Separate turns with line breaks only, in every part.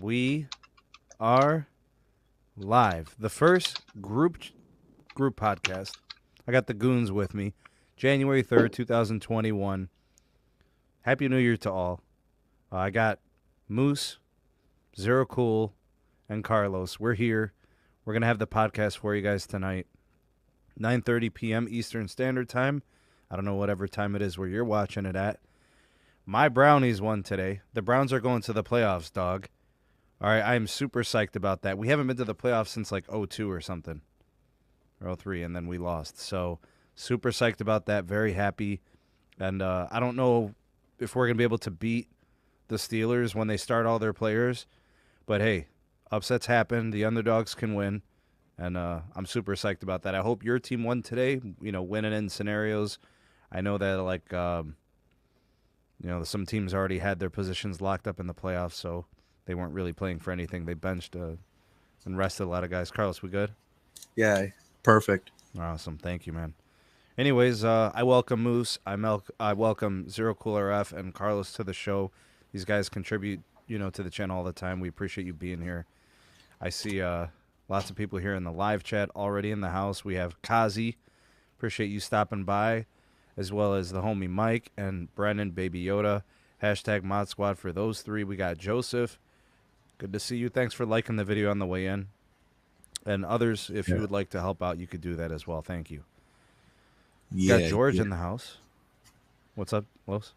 We are live. The first group podcast. I got the goons with me. January 3rd, 2021. Happy New Year to all. I got Moose, Zero Cool, and Carlos. We're here. We're going to have the podcast for you guys tonight. 9:30 p.m. Eastern Standard Time. I don't know whatever time it is where you're watching it at. My Brownies won today. The Browns are going to the playoffs, dog. All right, I am super psyched about that. We haven't been to the playoffs since like 2002 or something. Or 2003, and then we lost. So super psyched about that. Very happy. And I don't know if we're going to be able to beat the Steelers when they start all their players. But, hey, upsets happen. The underdogs can win. And I'm super psyched about that. I hope your team won today, winning in scenarios. I know that, some teams already had their positions locked up in the playoffs, so they weren't really playing for anything. They benched and rested a lot of guys. Carlos, we good?
Yeah, perfect.
Awesome. Thank you, man. Anyways, I welcome Moose. I welcome Zero Cool RF and Carlos to the show. These guys contribute, to the channel all the time. We appreciate you being here. I see lots of people here in the live chat already in the house. We have Kazi. Appreciate you stopping by, as well as the homie Mike and Brennan, Baby Yoda. Hashtag Mod Squad for those three. We got Joeseph. Good to see you. Thanks for liking the video on the way in. And others, if you would like to help out, you could do that as well. Thank you. Got George in the house. What's up, Los?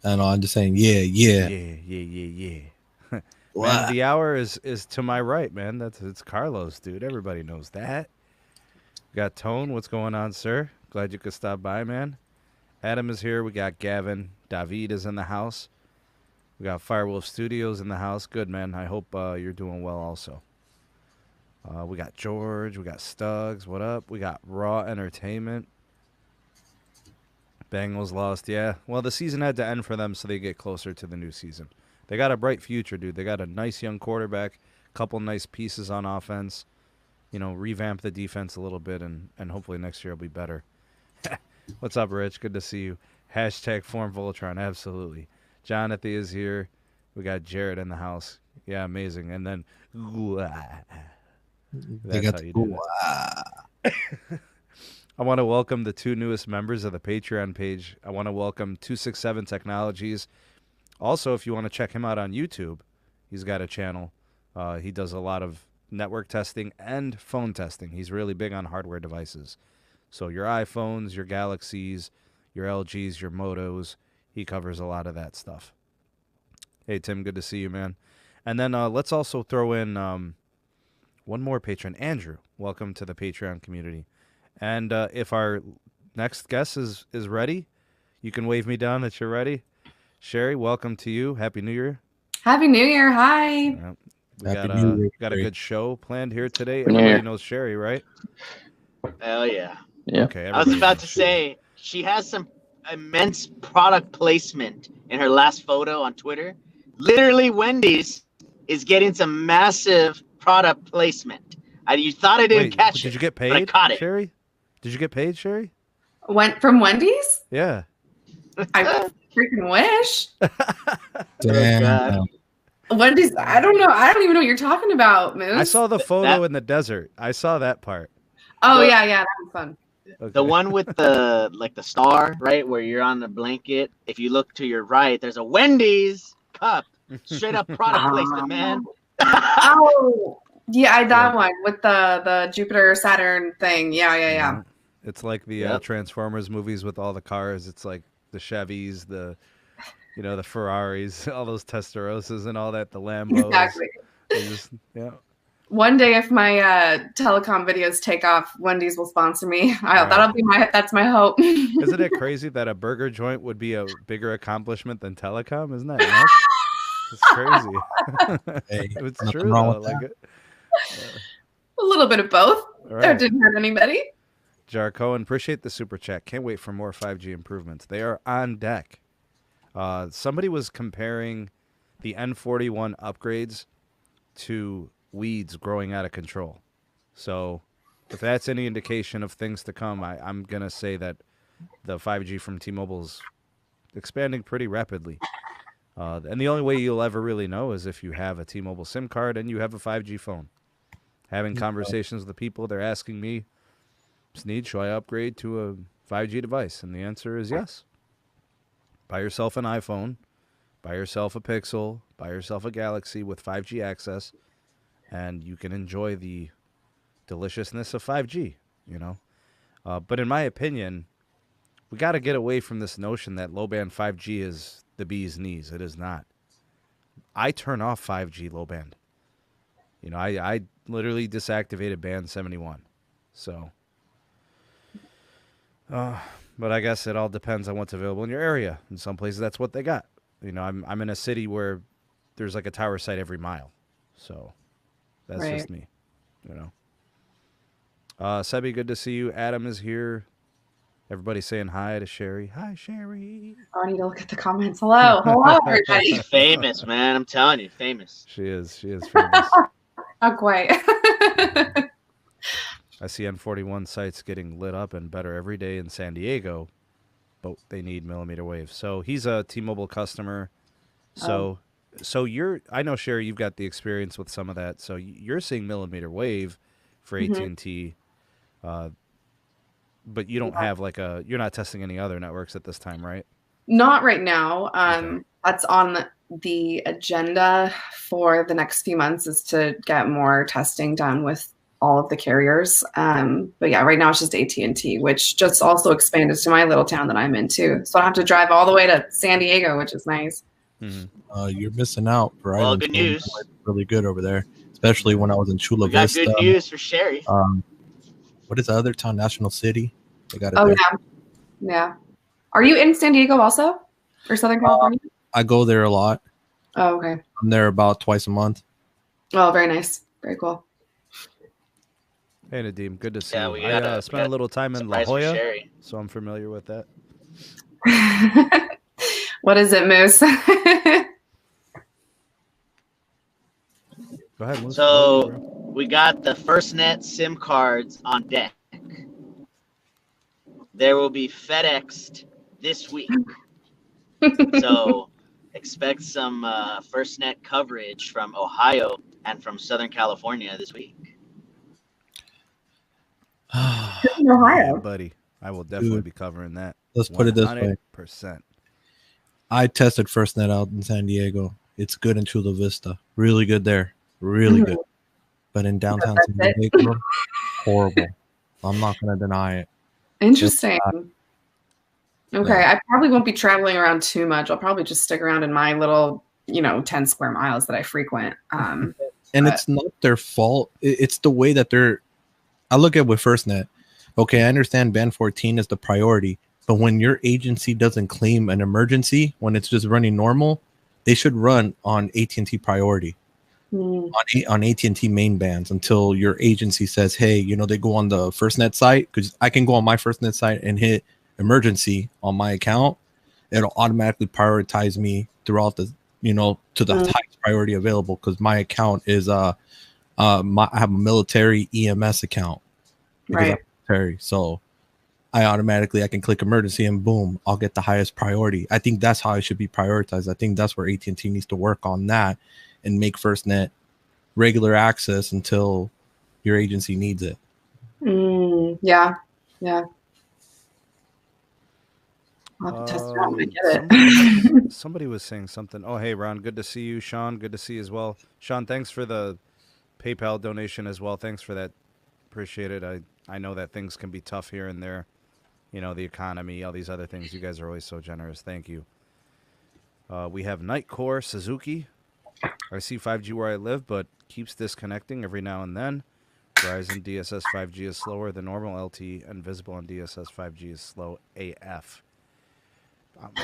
I know. I'm just saying, yeah.
Man, the hour is to my right, man. It's Carlos, dude. Everybody knows that. Got Tone. What's going on, sir? Glad you could stop by, man. Adam is here. We got Gavin. David is in the house. We got Firewolf Studios in the house. Good, man. I hope you're doing well also. We got George. We got Stuggs. What up? We got Raw Entertainment. Bengals lost. Yeah. Well, the season had to end for them so they get closer to the new season. They got a bright future, dude. They got a nice young quarterback, couple nice pieces on offense. Revamp the defense a little bit, and hopefully next year will be better. What's up, Rich? Good to see you. Hashtag Form Voltron. Absolutely. Jonathan is here. We got Jared in the house. Yeah, amazing. And then, that's how you do that. I want to welcome the two newest members of the Patreon page. I want to welcome 267 Technologies. Also, if you want to check him out on YouTube, he's got a channel. He does a lot of network testing and phone testing. He's really big on hardware devices. So your iPhones, your Galaxies, your LGs, your Motos, he covers a lot of that stuff. Hey, Tim, good to see you, man. And then let's also throw in one more patron. Andrew, welcome to the Patreon community. And if our next guest is ready, you can wave me down that you're ready. Sherri, welcome to you. Happy New Year.
Happy New Year. Hi.
We got a good show planned here today. Everybody knows Sherri, right?
Hell yeah.
Okay.
I was about to say, she has some immense product placement in her last photo on Twitter. Literally, Wendy's is getting some massive product placement. You thought I didn't catch it.
Did you get paid,
but I caught it.
Sherri? Did you get paid, Sherri?
Went from Wendy's?
Yeah.
I freaking wish.
Damn.
Wendy's, I don't know. I don't even know what you're talking about, Moose.
I saw the photo in the desert. I saw that part.
Oh, yeah, that was fun.
Okay.
The one with the star, right, where you're on the blanket. If you look to your right, there's a Wendy's cup. Straight up product placement, man.
Oh, yeah, that one with the Jupiter Saturn thing. Yeah.
It's like the Transformers movies with all the cars. It's like the Chevys, the Ferraris, all those Testarossas and all that, the Lambos.
Exactly. One day, if my telecom videos take off, Wendy's will sponsor me. That's my hope.
Isn't it crazy that a burger joint would be a bigger accomplishment than telecom? Isn't that nuts? It's crazy.
Hey,
it's true though.
A little bit of both.
Right.
That didn't hurt anybody.
Jarcoan, appreciate the super chat. Can't wait for more 5G improvements. They are on deck. Somebody was comparing the N41 upgrades to weeds growing out of control. So if that's any indication of things to come, I'm going to say that the 5G from T-Mobile is expanding pretty rapidly. And the only way you'll ever really know is if you have a T-Mobile SIM card and you have a 5G phone. Having conversations with the people, they're asking me, Sneed, should I upgrade to a 5G device? And the answer is yes. Buy yourself an iPhone, buy yourself a Pixel, buy yourself a Galaxy with 5G access, and you can enjoy the deliciousness of 5G, you know. But in my opinion, we got to get away from this notion that low-band 5G is the bee's knees. It is not. I turn off 5G low-band. You know, I literally deactivated band 71. So, but I guess it all depends on what's available in your area. In some places, that's what they got. You know, I'm in a city where there's like a tower site every mile. So that's just me, you know. Sebi, good to see you. Adam is here. Everybody saying hi to Sherri. Hi, Sherri.
Oh, I need to look at the comments. Hello. Hello, everybody.
Famous, man. I'm telling you, famous.
She is famous.
Not quite.
I see N41 sites getting lit up and better every day in San Diego, but they need millimeter wave. So he's a T-Mobile customer. So I know, Sherri, you've got the experience with some of that. So you're seeing millimeter wave for AT&T, but you don't have you're not testing any other networks at this time, right?
Not right now. That's on the agenda for the next few months, is to get more testing done with all of the carriers. But yeah, right now it's just AT&T, which just also expanded to my little town that I'm in too. So I don't have to drive all the way to San Diego, which is nice.
You're missing out. Verizon,
well, good news.
Really good over there, especially when I was in Chula Vista.
Got good news for Sherri.
What is the other town? National City. They got it.
Oh
there.
yeah. Are you in San Diego also, or Southern California?
I go there a lot.
Oh, okay.
I'm there about twice a month.
Oh, very nice. Very cool.
Hey, Nadeem, good to see you.
We
I spent a little time in La Jolla, so I'm familiar with that.
What is it, Moose?
Go ahead, Moose.
So we got the FirstNet SIM cards on deck. There will be FedExed this week. So expect some FirstNet coverage from Ohio and from Southern California this week.
Ohio,
yeah, buddy. I will definitely be covering that.
Let's put it this way.
100%.
I tested FirstNet out in San Diego. It's good in Chula Vista. Really good there. Really good. But in downtown San Diego, horrible. I'm not going to deny it.
Interesting. Okay, I probably won't be traveling around too much. I'll probably just stick around in my little, 10 square miles that I frequent.
And it's not their fault. It's the way that I look at with FirstNet. Okay, I understand band 14 is the priority, but when your agency doesn't claim an emergency, when it's just running normal, they should run on AT&T priority, on AT&T main bands until your agency says, hey, they go on the FirstNet site, because I can go on my FirstNet site and hit emergency on my account. It'll automatically prioritize me throughout the, to the highest priority available, because my account is I have a military EMS account.
Right.
So I can click emergency and boom, I'll get the highest priority. I think that's how it should be prioritized. I think that's where AT&T needs to work on that and make FirstNet regular access until your agency needs it.
Yeah. I'll have to test it out when I get it.
Somebody was saying something. Oh, hey, Ron, good to see you. Sean, good to see you as well. Sean, thanks for the PayPal donation as well. Thanks for that. Appreciate it. I know that things can be tough here and there. The economy, all these other things. You guys are always so generous. Thank you. We have Nightcore Suzuki. I see 5G where I live, but keeps disconnecting every now and then. Verizon DSS 5G is slower than normal LTE, and visible on DSS 5G is slow AF.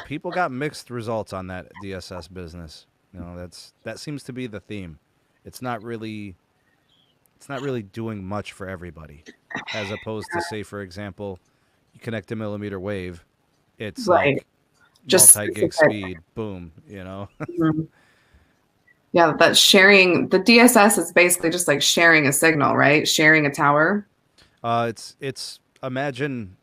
People got mixed results on that DSS business. That seems to be the theme. It's not really doing much for everybody, as opposed to, say, for example, you connect a millimeter wave, it's like just multi-gig speed, boom,
Yeah, that sharing, the DSS is basically just like sharing a signal, right? Sharing a tower.
It's imagine,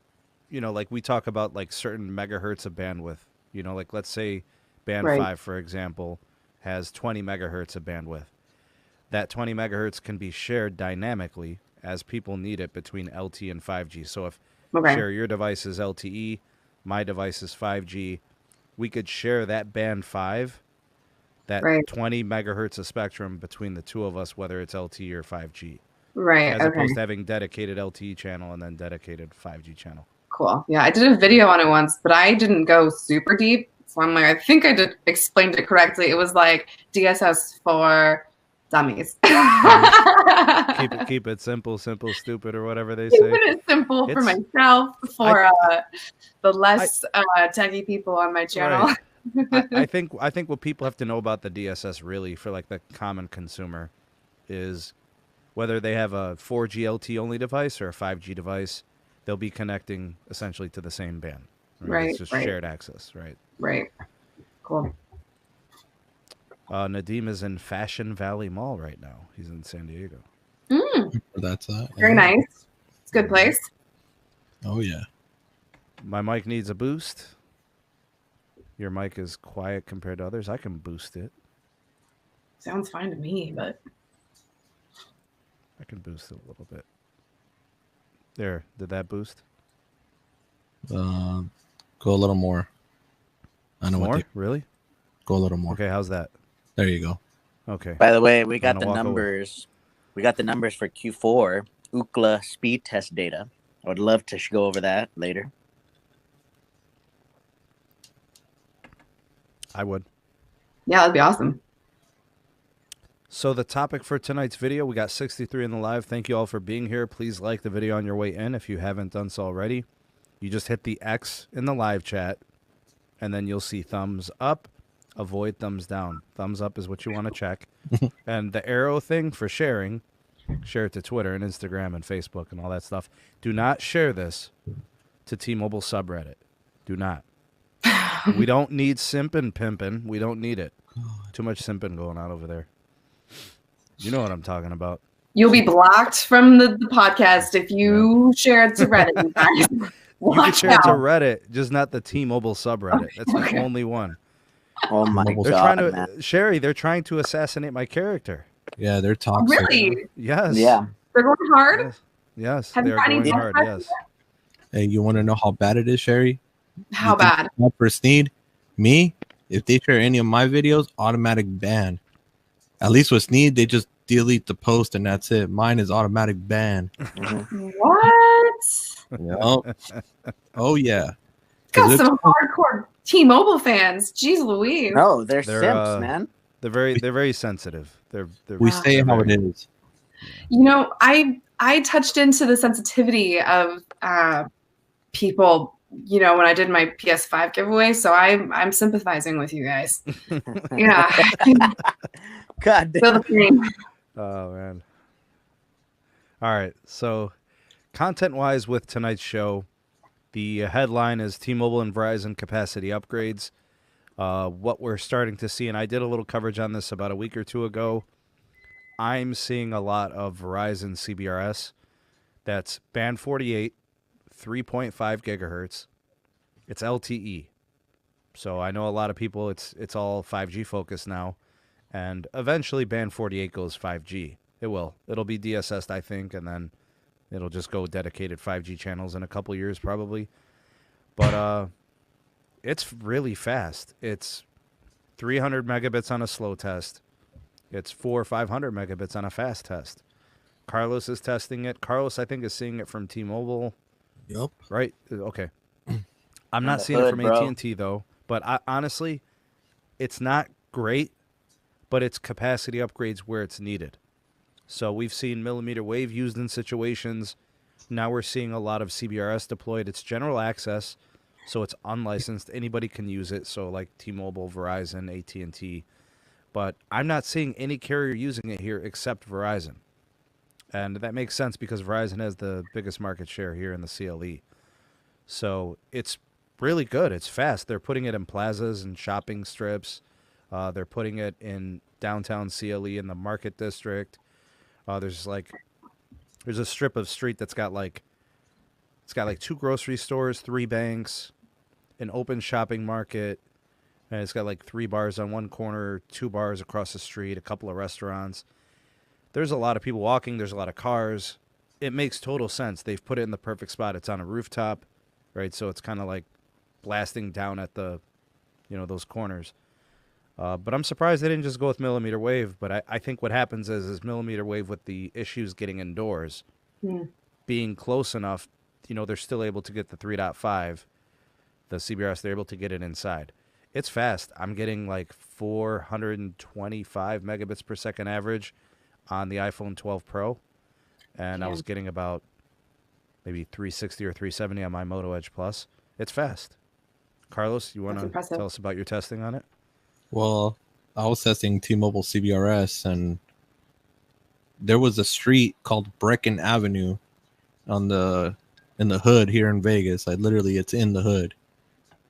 like we talk about like certain megahertz of bandwidth, like let's say Band
Right.
5, for example, has 20 megahertz of bandwidth. That 20 megahertz can be shared dynamically as people need it between LTE and 5G. So if
Okay.
share your device is LTE, my device is 5G, we could share that band 5, that
Right.
20 megahertz of spectrum between the two of us, whether it's LTE or 5G,
Right.
as
Okay.
opposed to having dedicated LTE channel and then dedicated 5G channel.
Cool. Yeah, I did a video on it once, but I didn't go super deep. So I'm like, I think I did explained it correctly. It was like DSS for dummies.
Keep it simple, stupid, or whatever they
Keeping
say.
it simple for
It's-
myself, for the less techie people on my channel.
Right. I think what people have to know about the DSS really for like the common consumer is whether they have a 4G LTE only device or a 5G device, they'll be connecting essentially to the same band.
Right,
It's just
right.
shared access, right?
Right. Cool.
Nadim is in Fashion Valley Mall right now. He's in San Diego.
That's
Very nice. It's a good place.
Oh yeah.
My mic needs a boost. Your mic is quiet compared to others. I can boost it.
Sounds fine to me, but
I can boost it a little bit. There. Did that boost?
Go a little more. I know
More?
what.
Really?
Go a little more.
Okay, how's that?
There you go.
Okay.
By the way, we got
gonna
the
walk away.
numbers. We got the numbers for Q4 Ookla speed test data. I would love to go over that later.
I would.
yeah, that'd be awesome.
So the topic for tonight's video, we got 63 in the live. Thank you all for being here. Please like the video on your way in if you haven't done so already. You just hit the X in the live chat, and then you'll see thumbs up. Avoid thumbs down. Thumbs up is what you want to check. And the arrow thing for sharing, share it to Twitter and Instagram and Facebook and all that stuff. Do not share this to T-Mobile subreddit. Do not. We don't need simpin' pimpin'. We don't need it. Too much simpin' going on over there. You know what I'm talking about.
You'll be blocked from the podcast if you share it to Reddit. You guys.
You can
Watch
share it to
out.
Reddit, just not the T-Mobile subreddit. That's the only one.
Oh my
They're
They're
god,
trying
man.
to, Sherri, they're trying to assassinate my character.
Yeah, they're toxic.
Really?
Yes.
Yeah.
They're going hard?
Yes, yes,
Have
they
you
are
got any
going hard.
podcasts
Yes.
Hey, you want to know how bad it is, Sherri?
How
You think
bad?
it's not for Sneed? Me? If they share any of my videos, automatic ban. At least with Sneed, they just delete the post and that's it. Mine is automatic ban.
What?
Yup. Oh yeah.
Got
'Cause
some hardcore T-Mobile fans. Jeez Louise.
No, they're
They're,
simps, man.
They're very sensitive. They're
we say
they're
how it
very-
is.
You know, I touched into the sensitivity of people, you know, when I did my PS5 giveaway, so I'm sympathizing with you guys. Yeah.
God damn.
Feel the pain.
Oh man. All right. So, content-wise, with tonight's show, the headline is T-Mobile and Verizon capacity upgrades. What we're starting to see, and I did a little coverage on this about a week or two ago. I'm seeing a lot of Verizon Cbrs. That's band 48, 3.5 gigahertz. It's LTE. So I know a lot of people, it's all 5G focused now. And eventually band 48 goes 5G. It will. It'll be DSS'd, I think, and then it'll just go dedicated 5G channels in a couple years probably. But it's really fast. It's 300 megabits on a slow test. It's 400 or 500 megabits on a fast test. Carlos is testing it. Carlos, I think, is seeing it from T-Mobile,
Yup.
right? Okay. I'm not
the
seeing it
hood,
from
bro.
AT&T, though. But honestly, it's not great, but it's capacity upgrades where it's needed. So we've seen millimeter wave used in situations. Now we're seeing a lot of CBRS deployed. It's general access, so it's unlicensed. Anybody can use it. So like T-Mobile, Verizon, AT&T. But I'm not seeing any carrier using it here except Verizon. And that makes sense because Verizon has the biggest market share here in the CLE. So it's really good. It's fast. They're putting it in plazas and shopping strips. They're putting it in downtown CLE in the market district. There's a strip of street that's got like 2 grocery stores, 3 banks, an open shopping market, And it's got like 3 bars on one corner, 2 bars across the street, a couple of restaurants. There's a lot of people walking. There's a lot of cars. It makes total sense. They've put it in the perfect spot. It's on a rooftop, right? So it's kind of like blasting down at the, those corners. But I'm surprised they didn't just go with millimeter wave. But I think what happens is millimeter wave with the issues getting indoors, being close enough, they're still able to get the 3.5, the Cbrs. They're able to get it inside. It's fast. I'm getting like 425 megabits per second average on the iPhone 12 Pro. And I was getting about maybe 360 or 370 on my Moto Edge Plus. It's fast. Carlos, you want to tell us about your testing on it?
Well, I was testing T-Mobile CBRS, and there was a street called Brecken Avenue in the hood here in Vegas. Like literally, it's in the hood,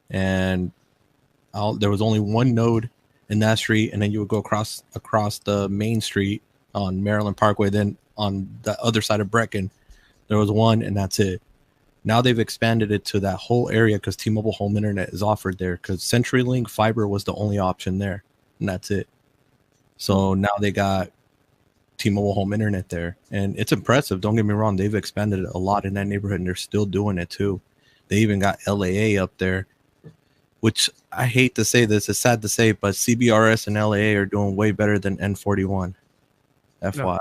and there was only one node in that street, and then you would go across the main street on Maryland Parkway. Then on the other side of Brecken, there was one, and that's it. Now they've expanded it to that whole area because T-Mobile Home Internet is offered there, because CenturyLink fiber was the only option there, and that's it. So now they got T-Mobile Home Internet there, and it's impressive. Don't get me wrong. They've expanded it a lot in that neighborhood, and they're still doing it too. They even got LAA up there, which I hate to say this. It's sad to say, but CBRS and LAA are doing way better than N41. FYI.
No.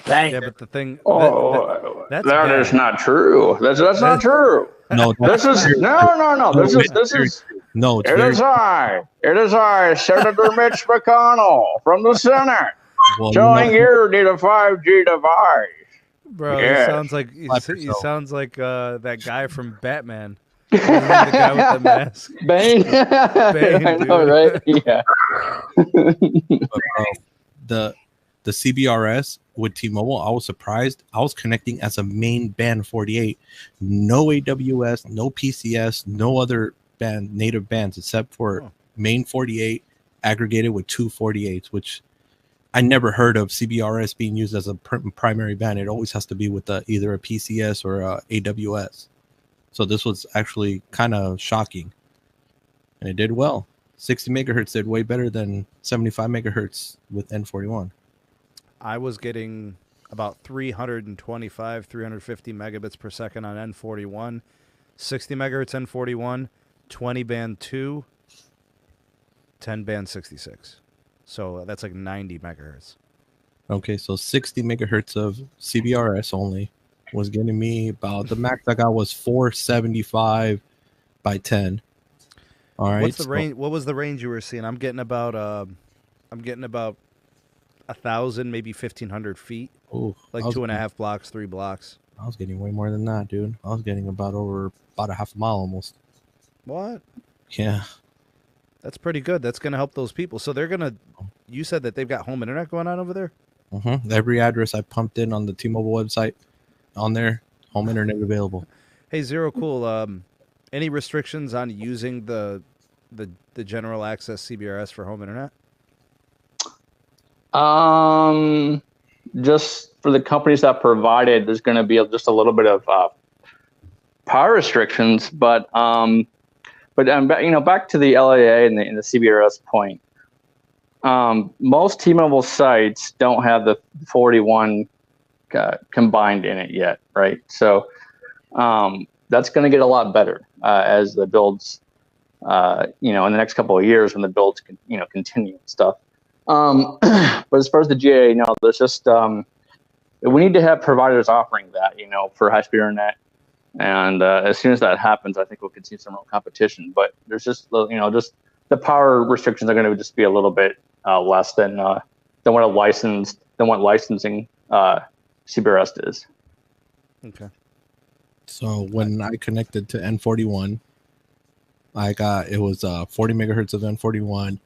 Yeah, but the thing
that is not true. That's not true.
No,
this is no. This is
no.
It is I, Senator Mitch McConnell from the Senate, showing you need a 5G device.
Bro, yes. He sounds like that guy from Batman. The guy with the mask.
Bane.
Bane,
I know, right? Yeah.
The CBRS with T-Mobile, I was surprised. I was connecting as a main band 48. No AWS, no PCS, no other native bands except for main 48 aggregated with 2 48s, which I never heard of CBRS being used as a primary band. It always has to be with either a PCS or a AWS. So this was actually kind of shocking. And it did well. 60 megahertz did way better than 75 megahertz with N41.
I was getting about 325, 350 megabits per second on N41, 60 megahertz N41, 20 band 2, 10 band 66. So that's like 90 megahertz.
Okay, so 60 megahertz of CBRS only was getting me about, the max I got was 475 by 10. All right.
What's the range? What was the range you were seeing? I'm getting about 1,000, maybe 1,500 feet.
Ooh,
like 2.5 blocks, 3 blocks.
I was getting way more than that, dude. I was getting about a half a mile almost.
What?
Yeah.
That's pretty good. That's going to help those people. So they're going to, you said that they've got home internet going on over there?
Mm-hmm. Every address I pumped in on the T-Mobile website, on there, home internet available.
Hey, Zero Cool, any restrictions on using the general access CBRS for home internet?
Just for the companies that provide it, there's going to be just a little bit of power restrictions, but back to the LAA and the CBRS point. Most T-Mobile sites don't have the 41 combined in it yet, right? So that's going to get a lot better as the builds, in the next couple of years when the builds continue and stuff. But as far as the GA, there's just we need to have providers offering that, for high-speed internet, and as soon as that happens, I think we'll continue some real competition. But there's just just the power restrictions are going to just be a little bit less than what licensing CBRS is.
Okay.
So when I connected to N41, it was 40 megahertz of N41.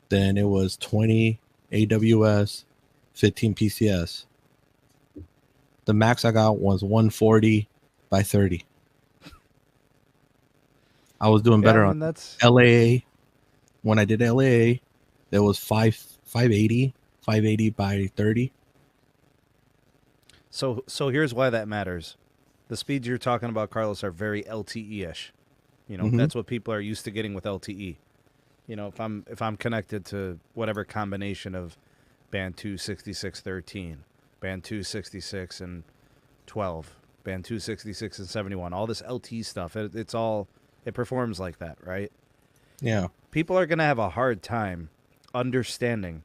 Then it was 20 AWS, 15 PCS. The max I got was 140 by 30. I was doing better on LAA. When I did LAA, there was 580 by 30.
So here's why that matters. The speeds you're talking about, Carlos, are very LTE-ish. You know, that's what people are used to getting with LTE. You know, if I'm connected to whatever combination of band 2, 66, 13, band 2, 66, and 12, band 2, 66, and 71, all this LTE stuff, it performs like that, right?
Yeah.
People are going to have a hard time understanding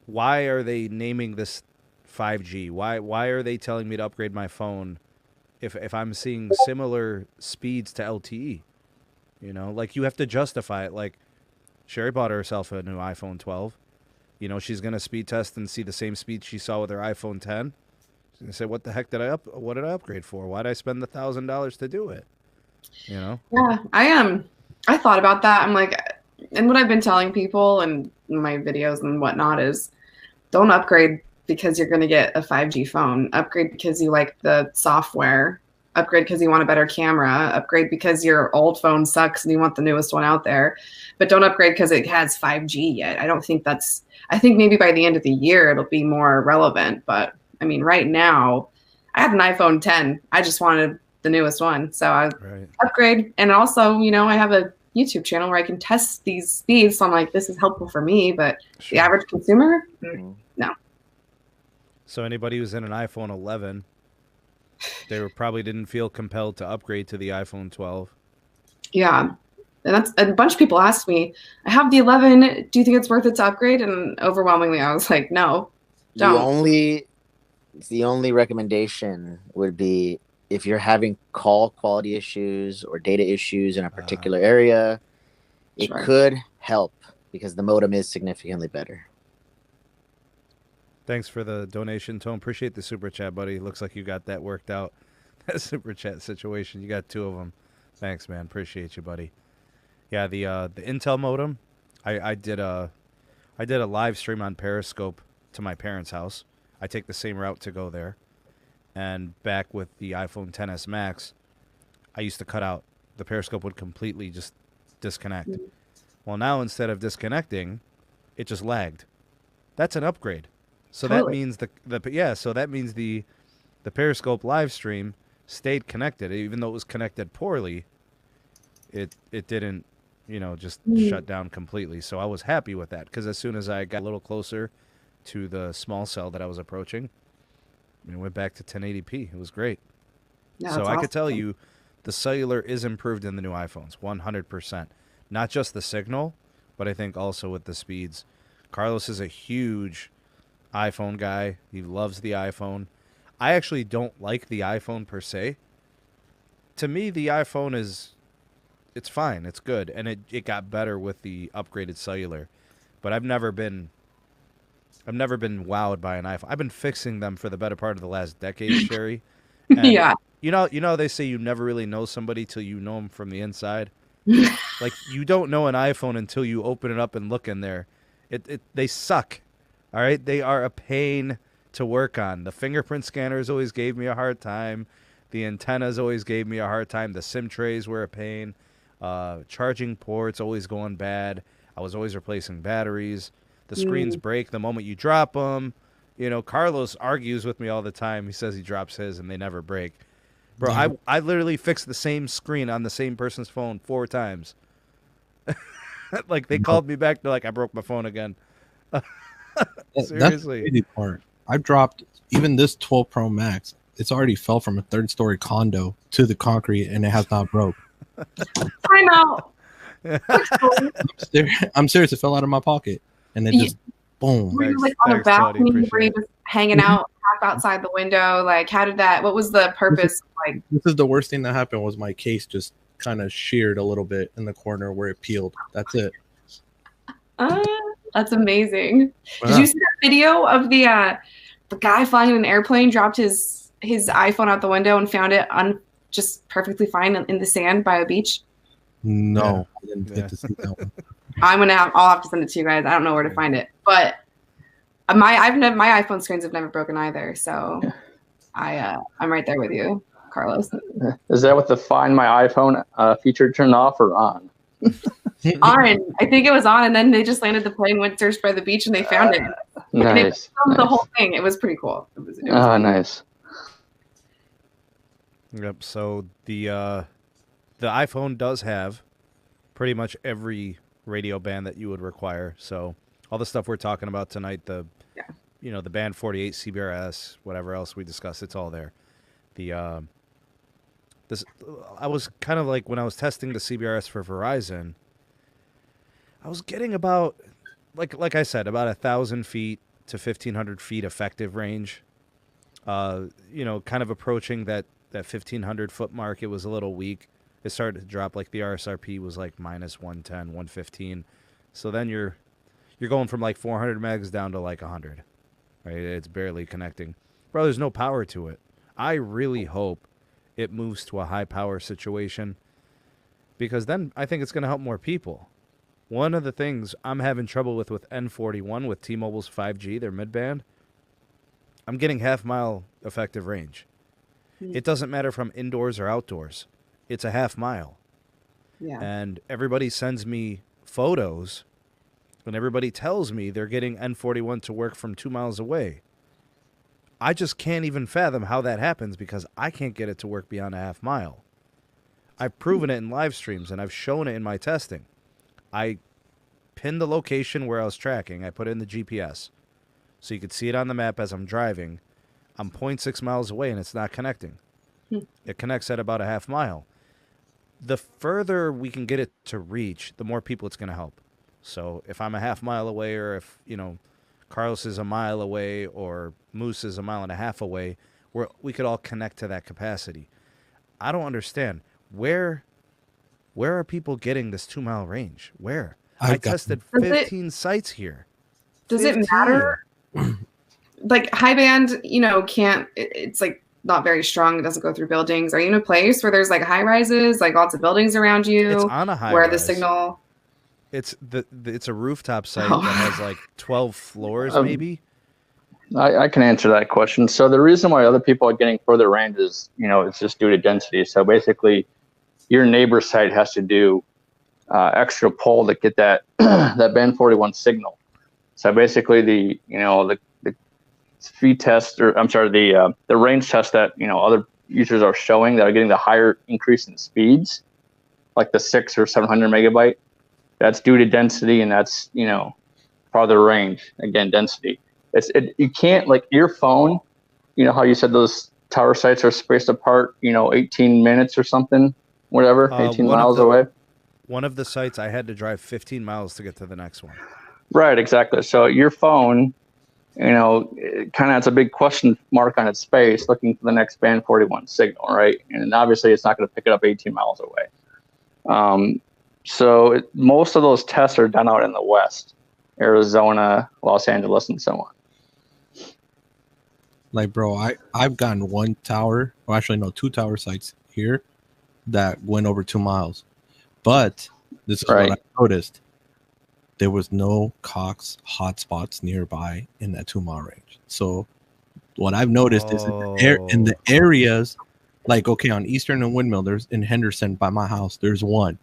why are they naming this 5G? Why are they telling me to upgrade my phone if I'm seeing similar speeds to LTE? You know, like you have to justify it. Like Sherri bought herself a new iPhone 12. You know, she's going to speed test and see the same speed she saw with her iPhone 10. She's going to say, what the heck what did I upgrade for? Why did I spend the $1,000 to do it? You know?
Yeah, I thought about that. I'm like, and what I've been telling people and my videos and whatnot is don't upgrade because you're going to get a 5G phone. Upgrade because you like the software. Upgrade because you want a better camera. Upgrade because your old phone sucks and you want the newest one out there. But don't upgrade because it has 5G yet. I think maybe by the end of the year it'll be more relevant. But I mean, right now, I have an iPhone 10. I just wanted the newest one. So I upgrade. And also, you know, I have a YouTube channel where I can test these speeds. So I'm like, this is helpful for me. But the average consumer, no.
So anybody who's in an iPhone 11, they probably didn't feel compelled to upgrade to the iPhone 12.
Yeah. And a bunch of people asked me, I have the 11. Do you think it's worth it to upgrade? And overwhelmingly, I was like, no, don't.
The only recommendation would be if you're having call quality issues or data issues in a particular area, it could help because the modem is significantly better.
Thanks for the donation, Tone. Appreciate the super chat, buddy. Looks like you got that worked out. That super chat situation. You got 2 of them. Thanks, man. Appreciate you, buddy. Yeah, the Intel modem. I did a live stream on Periscope to my parents' house. I take the same route to go there. And back with the iPhone XS Max, I used to cut out. The Periscope would completely just disconnect. Well, now instead of disconnecting, it just lagged. That's an upgrade. So that means the Periscope live stream stayed connected, even though it was connected poorly. It didn't, just shut down completely. So I was happy with that because as soon as I got a little closer to the small cell that I was approaching, it went back to 1080p. It was great.
Yeah,
so I
awesome.
could tell you the cellular is improved in the new iPhones, 100%. Not just the signal, but I think also with the speeds. Carlos is a huge iPhone guy. He loves the iPhone. I actually don't like the iPhone per se. To me, the iPhone it's fine. It's good. And it got better with the upgraded cellular. But I've never been wowed by an iPhone. I've been fixing them for the better part of the last decade, Sherri. And
yeah.
You know they say you never really know somebody till you know them from the inside. Like you don't know an iPhone until you open it up and look in there. They suck. All right, they are a pain to work on. The fingerprint scanners always gave me a hard time. The antennas always gave me a hard time. The SIM trays were a pain. Charging ports always going bad. I was always replacing batteries. The screens break the moment you drop them. Carlos argues with me all the time. He says he drops his and they never break. Bro, I literally fixed the same screen on the same person's phone 4 times. Like, they called me back. They're like, I broke my phone again. Seriously.
That's the crazy part. I've dropped even this 12 Pro Max. It's already fell from a 3rd-story condo to the concrete, and it has not broke.
I know.
I'm serious. It fell out of my pocket, and it just boom.
Were you like on a balcony? Were you just hanging out half outside the window? Like, what was the purpose?
This is the worst thing that happened. Was my case just kind of sheared a little bit in the corner where it peeled. That's it.
That's amazing. Wow. Did you see that video of the guy flying in an airplane, dropped his iPhone out the window and found it just perfectly fine in the sand by a beach?
No, I didn't get to see that one.
I'll have to send it to you guys. I don't know where to find it, but my iPhone screens have never broken either. So I'm right there with you, Carlos.
Is that with the Find My iPhone feature turned off or on?
On. I think it was on, and then they just landed the plane, went searched by the beach, and they found it.
Nice.
And it filmed the whole thing. It was pretty cool. It was
nice.
Yep. So the the iPhone does have pretty much every radio band that you would require. So all the stuff we're talking about tonight, the band 48, CBRS, whatever else we discussed, it's all there. I was kind of like when I was testing the CBRS for Verizon, I was getting about, like I said, about 1,000 feet to 1,500 feet effective range. Kind of approaching that 1,500 foot mark. It was a little weak. It started to drop. Like the RSRP was like minus 110, 115. So then you're going from like 400 megs down to like 100. Right? It's barely connecting. Bro, there's no power to it. I really hope it moves to a high power situation, because then I think it's going to help more people. One of the things I'm having trouble with N41 with T-Mobile's 5G, their mid-band, I'm getting half-mile effective range. It doesn't matter if I'm indoors or outdoors. It's a half mile. Yeah. And everybody sends me photos, and everybody tells me they're getting N41 to work from 2 miles away. I just can't even fathom how that happens, because I can't get it to work beyond a half mile. I've proven it in live streams, and I've shown it in my testing. I pinned the location where I was tracking. I put it in the GPS, so you could see it on the map as I'm driving. I'm 0.6 miles away, and it's not connecting. It connects at about a half mile. The further we can get it to reach, the more people it's going to help. So if I'm a half mile away, or if, Carlos is a mile away, or Moose is a mile and a half away, we could all connect to that capacity. I don't understand. Where are people getting this 2 mile range? Where? I tested 15 sites here.
Does 15. It matter? Like high band, it's like not very strong. It doesn't go through buildings. Are you in a place where there's like high rises, like lots of buildings around you?
It's on a high
where
rise.
The signal.
It's a rooftop site that has like 12 floors, maybe.
I can answer that question. So the reason why other people are getting further range is, it's just due to density. So basically, your neighbor site has to do extra pole to get that that band 41 signal. So basically, the speed test, or I'm sorry, the range test that other users are showing that are getting the higher increase in speeds, like the 600 or 700 megabyte. That's due to density, and that's farther range. Again, density. You can't, like your phone. How you said those tower sites are spaced apart. 18 minutes or something, whatever, 18 miles away.
One of the sites I had to drive 15 miles to get to the next one.
Right, exactly. So your phone, it kind of has a big question mark on its space, looking for the next band 41 signal, right? And obviously, it's not going to pick it up 18 miles away. So most of those tests are done out in the West, Arizona, Los Angeles, and so on.
Like, bro, I've gotten one tower, or actually no, 2 tower sites here that went over 2 miles. But this is what I noticed. There was no Cox hotspots nearby in that 2 mile range. So what I've noticed is in the areas, like, okay, on Eastern and Windmill, there's in Henderson by my house, there's one.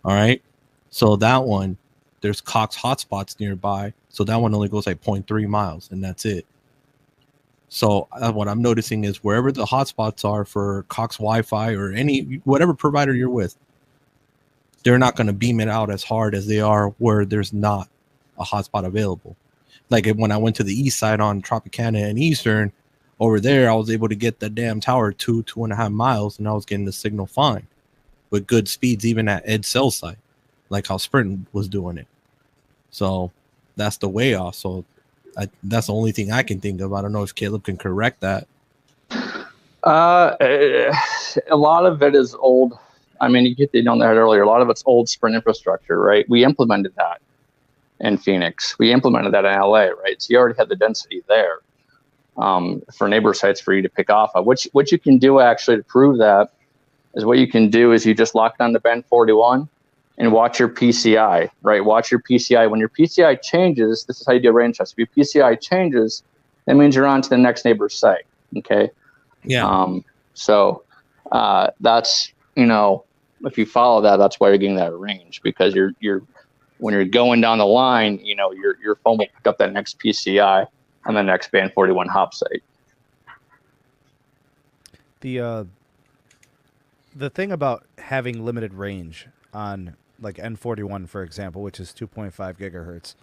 All right. So that one, there's Cox hotspots nearby. So that one only goes like 0.3 miles, and that's it. So what I'm noticing is wherever the hotspots are for Cox Wi-Fi or whatever provider you're with, they're not going to beam it out as hard as they are where there's not a hotspot available. Like when I went to the east side on Tropicana and Eastern, over there, I was able to get the damn tower 2.5 miles, and I was getting the signal fine with good speeds, even at Ed Cell site, like how Sprint was doing it. So that's the way off. So that's the only thing I can think of. I don't know if Caleb can correct that.
A lot of it is old. I mean, you hit the on that earlier. A lot of it's old Sprint infrastructure, right? We implemented that in Phoenix. We implemented that in LA, right? So you already had the density there for neighbor sites for you to pick off of. What you can do actually to prove that is what you can do is you just lock down the band 41 and watch your PCI, right? Watch your PCI. When your PCI changes, this is how you do a range test. If your PCI changes, that means you're on to the next neighbor's site, okay?
Yeah.
So that's, if you follow that, that's why you're getting that range, because you're when you're going down the line, your phone will pick up that next PCI on the next band 41 hop site.
the thing about having limited range on like N41, for example, which is 2.5 gigahertz,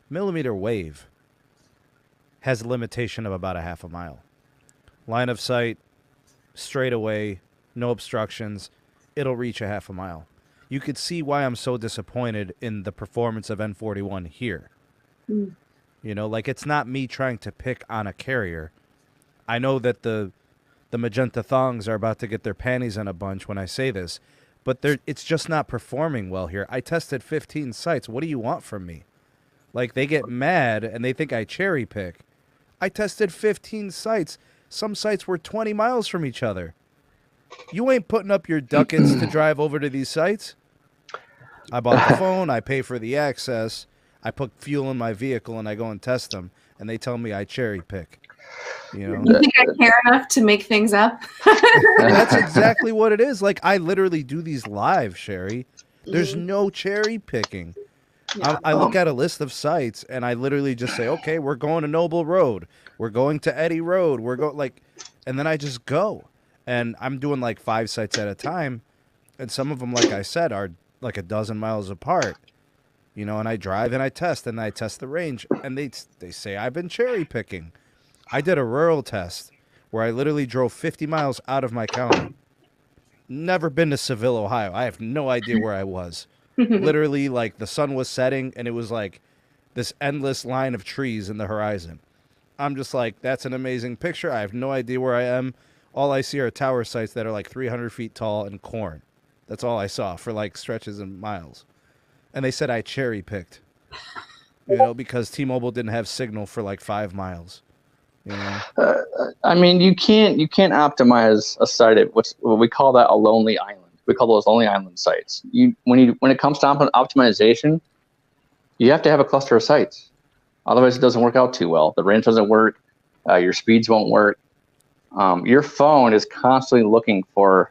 millimeter wave has a limitation of about a half a mile. Line of sight, straight away, no obstructions, it'll reach a half a mile. You could see why I'm so disappointed in the performance of N41 here. You know, like, it's not me trying to pick on a carrier. I know that the magenta thongs are about to get their panties in a bunch when I say this, but it's just not performing well here. I tested 15 sites. What do you want from me? Like, they get mad and they think I cherry pick. I tested 15 sites. Some sites were 20 miles from each other. You ain't putting up your ducats to drive over to these sites. I bought the phone. I pay for the access. I put fuel in my vehicle and I go and test them. And they tell me I cherry pick. You know?
You think I care enough to make things up?
That's exactly what it is. Like, I literally do these live, Sherri. There's no cherry picking.
Yeah.
I look at a list of sites and I literally just say, okay, we're going to Noble Road. We're going to Eddy Road. We're going and then I just go. And I'm doing like 5 sites at a time. And some of them, like I said, are like a dozen miles apart. You know, and I drive and I test the range. And they say I've been cherry picking. I did a rural test where I literally drove 50 miles out of my county. Never been to Seville, Ohio. I have no idea where I was. Literally, like, the sun was setting and it was like this endless line of trees in the horizon. I'm just like, that's an amazing picture. I have no idea where I am. All I see are tower sites that are like 300 feet tall and corn. That's all I saw for like stretches and miles. And they said I cherry picked, you know, because T-Mobile didn't have signal for like 5 miles. You know?
I mean, you can't optimize a site at what we call that a lonely island. We call those lonely island sites. When it comes to optimization, you have to have a cluster of sites. Otherwise, it doesn't work out too well. The range doesn't work. Your speeds won't work. Your phone is constantly looking for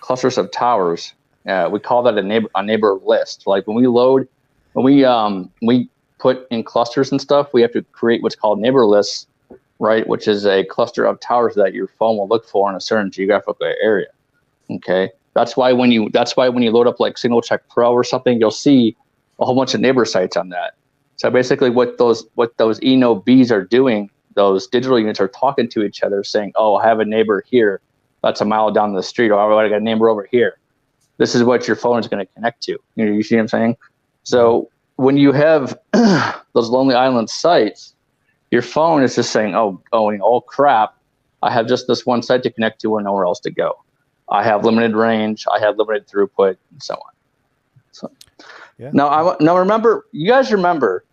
clusters of towers. We call that a neighbor list. Like when we put in clusters and stuff, we have to create what's called neighbor lists, right? Which is a cluster of towers that your phone will look for in a certain geographic area. Okay. That's why when you load up like Signal Check Pro or something, you'll see a whole bunch of neighbor sites on that. So basically what those Eno Bs are doing, those digital units are talking to each other saying, oh, I have a neighbor here. That's a mile down the street. Or I got a neighbor over here. This is what your phone is going to connect to. You see what I'm saying? So when you have those lonely island sites, your phone is just saying, oh crap, I have just this one site to connect to and nowhere else to go. I have limited range. I have limited throughput, and so on. So,
yeah.
Now you guys remember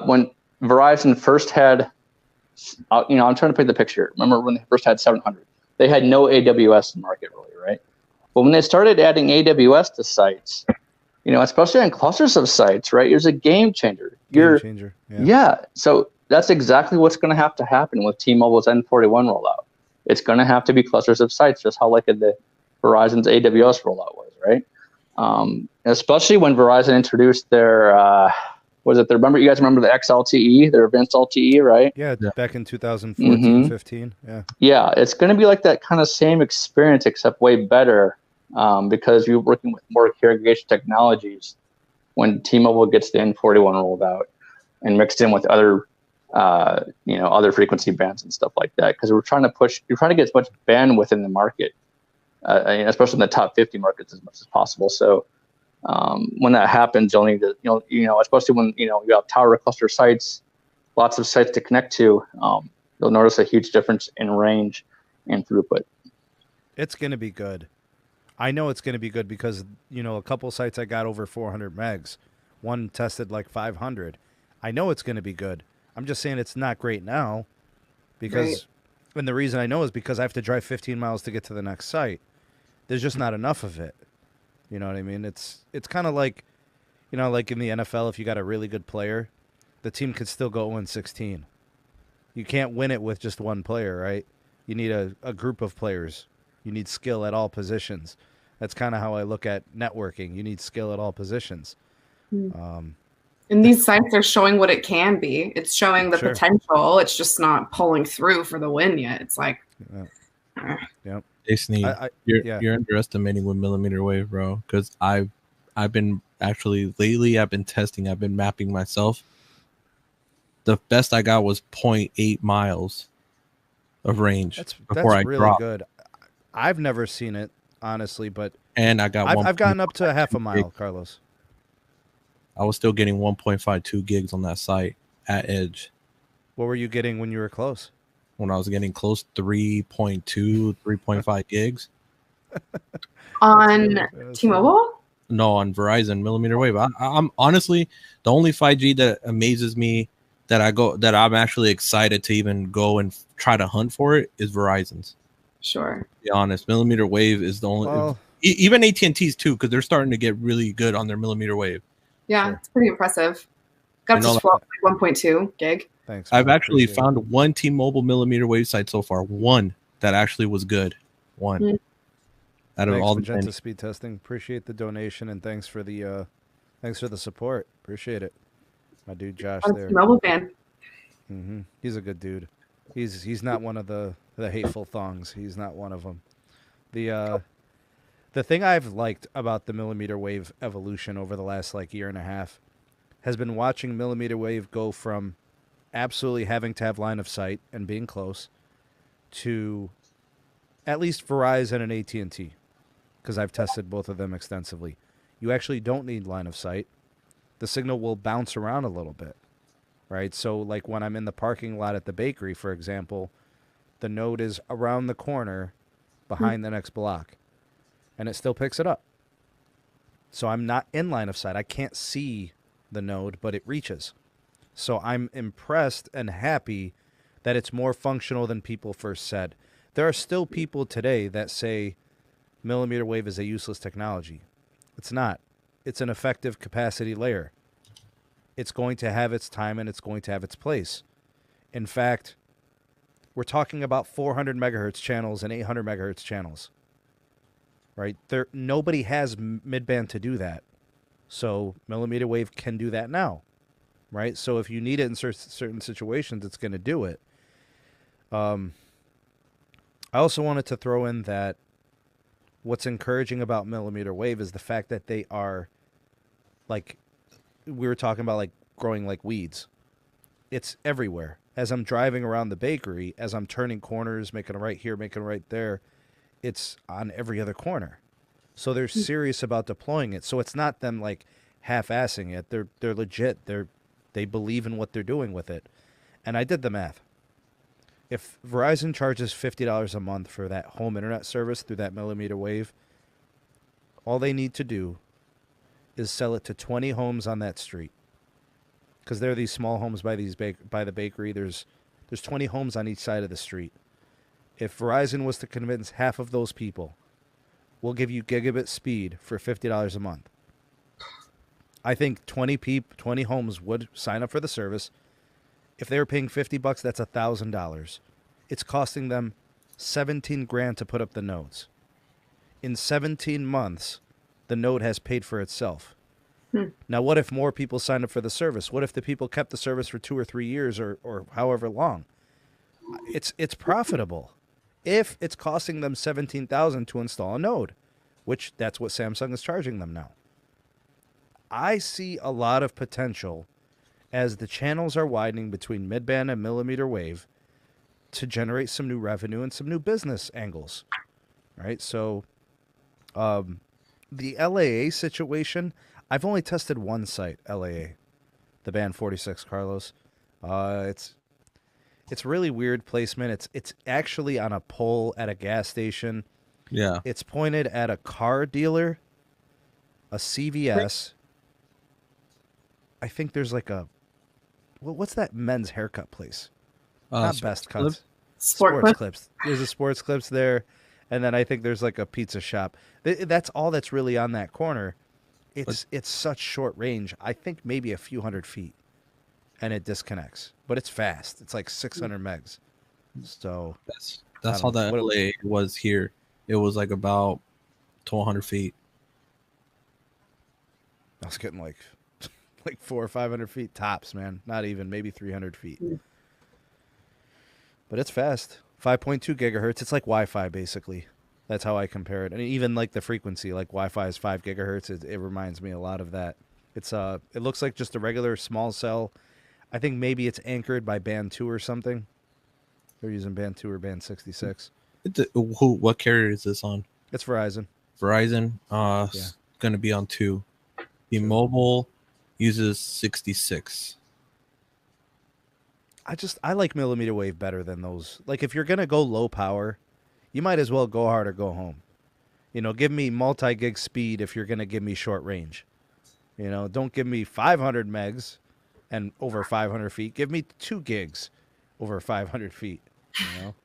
when Verizon first had, I'm trying to paint the picture. Remember when they first had 700? They had no AWS in the market, really, right? But when they started adding AWS to sites, especially on clusters of sites, right? It's a game changer. Yeah. So that's exactly what's going to have to happen with T-Mobile's N41 rollout. It's going to have to be clusters of sites, just how like the Verizon's AWS rollout was, right? Especially when Verizon introduced their, you guys remember the XLTE, their advanced LTE, right?
Yeah, back in 2014, 15. Yeah.
Yeah, it's going to be like that kind of same experience, except way better, because you're working with more carrier aggregation technologies when T-Mobile gets the N41 rolled out and mixed in with other frequency bands and stuff like that. Because you're trying to get as much bandwidth in the market, especially in the top 50 markets as much as possible. So when that happens, you'll need to, especially when, you have tower cluster sites, lots of sites to connect to, you'll notice a huge difference in range and throughput.
It's going to be good. I know it's going to be good because, a couple sites I got over 400 megs. One tested like 500. I know it's going to be good. I'm just saying it's not great now because, and the reason I know is because I have to drive 15 miles to get to the next site. There's just not enough of it. You know what I mean? It's kind of like, like in the NFL, if you got a really good player, the team could still go 0-16. You can't win it with just one player, right? You need a group of players. You need skill at all positions. That's kind of how I look at networking. You need skill at all positions.
And these sites are showing what it can be. It's showing the potential. It's just not pulling through for the win yet. It's like,
yeah.
Hey, Sneed,
Yeah.
you're underestimating with millimeter wave, bro. Because I've been actually lately. I've been testing. I've been mapping myself. The best I got was 0.8 miles of range before I
really
dropped.
good. I've never seen it honestly, but
And I got
I've gotten up to half a mile,
gig.
Carlos.
I was still getting 1.52 gigs on that site at edge.
What were you getting when you were close?
When I was getting close, 3.2, 3.5 gigs.
On T-Mobile?
No, on Verizon millimeter wave. I'm honestly the only 5G that amazes me that I'm actually excited to even go and try to hunt for it is Verizon's.
Sure.
To be honest, millimeter wave is the only.
Well,
even AT&T's too, because they're starting to get really good on their millimeter wave.
Yeah,
Sure.
It's pretty impressive. Got to 1.2 gig.
Thanks.
I've
man.
actually
Appreciate
found one T-Mobile millimeter wave site so far. One that actually was good. One out of
Thanks,
all the
Magenta
many.
Speed Testing. Appreciate the donation and thanks for the support. Appreciate it. My dude Josh
I'm a
there.
T-Mobile fan.
He's a good dude. He's not one of the hateful thongs. He's not one of them. The thing I've liked about the millimeter wave evolution over the last year and a half has been watching millimeter wave go from absolutely having to have line of sight and being close to at least Verizon and AT&T, because I've tested both of them extensively. You actually don't need line of sight. The signal will bounce around a little bit, right? So like when I'm in the parking lot at the bakery, for example, the node is around the corner behind the next block, and it still picks it up. So I'm not in line of sight. I can't see the node, but it reaches. So I'm impressed and happy that it's more functional than people first said. There are still people today that say millimeter wave is a useless technology. It's not. It's an effective capacity layer. It's going to have its time and it's going to have its place. In fact, we're talking about 400 megahertz channels and 800 megahertz channels. Right? Nobody has midband to do that. So millimeter wave can do that now. Right? So if you need it in certain situations, it's going to do it. I also wanted to throw in that what's encouraging about millimeter wave is the fact that they are, like, we were talking about, like, growing like weeds. It's everywhere. As I'm driving around the bakery, as I'm turning corners, making a right here, making a right there, it's on every other corner. So they're serious about deploying it. So it's not them, like, half-assing it. They're legit. They believe in what they're doing with it. And I did the math. If Verizon charges $50 a month for that home internet service through that millimeter wave, all they need to do is sell it to 20 homes on that street. Because there are these small homes by the bakery. There's 20 homes on each side of the street. If Verizon was to convince half of those people, we'll give you gigabit speed for $50 a month, I think 20 homes would sign up for the service. If they were paying $50, that's $1,000. It's costing them $17,000 to put up the nodes. In 17 months, the node has paid for itself. Now, what if more people signed up for the service? What if the people kept the service for 2 or 3 years or however long? It's profitable. If it's costing them $17,000 to install a node, which that's what Samsung is charging them now. I see a lot of potential as the channels are widening between midband and millimeter wave to generate some new revenue and some new business angles, right? So the LAA situation, I've only tested one site, LAA, the band 46, Carlos. It's really weird placement. It's actually on a pole at a gas station.
Yeah.
It's pointed at a car dealer, a CVS. I think there's like what's that men's haircut place? Not Best Cuts.
Sports
Clips. There's a Sports Clips there, and then I think there's like a pizza shop. That's all that's really on that corner. It's such short range. I think maybe a few hundred feet, and it disconnects. But it's fast. It's like 600 megs. So
that's how the LA was here. It was like about 1,200 feet.
I was getting like 400 or 500 feet tops, man. Not even, maybe 300 feet. But it's fast. 5.2 gigahertz. It's like Wi-Fi, basically. That's how I compare it. And even like the frequency, like Wi-Fi is 5 gigahertz. It reminds me a lot of that. It looks like just a regular small cell. I think maybe it's anchored by band 2 or something. They're using band 2 or band 66.
What carrier is this on?
It's Verizon.
Verizon. It's going to be on 2. The mobile uses 66.
I like millimeter wave better than those. Like if you're going to go low power, you might as well go hard or go home. You know, give me multi-gig speed if you're going to give me short range. You know, don't give me 500 megs and over 500 feet. Give me 2 gigs over 500 feet, you know?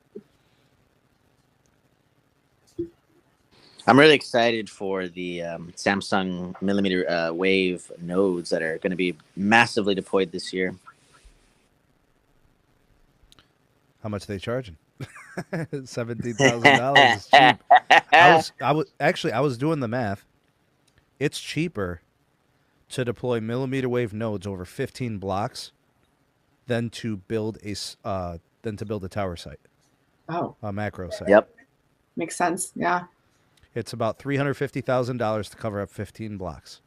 I'm really excited for the Samsung millimeter wave nodes that are going to be massively deployed this year.
How much are they charging? $17,000 is cheap. I was doing the math. It's cheaper to deploy millimeter wave nodes over 15 blocks than to build a tower site.
Oh,
A macro site.
Yep.
makes sense. Yeah.
It's about $350,000 to cover up 15 blocks.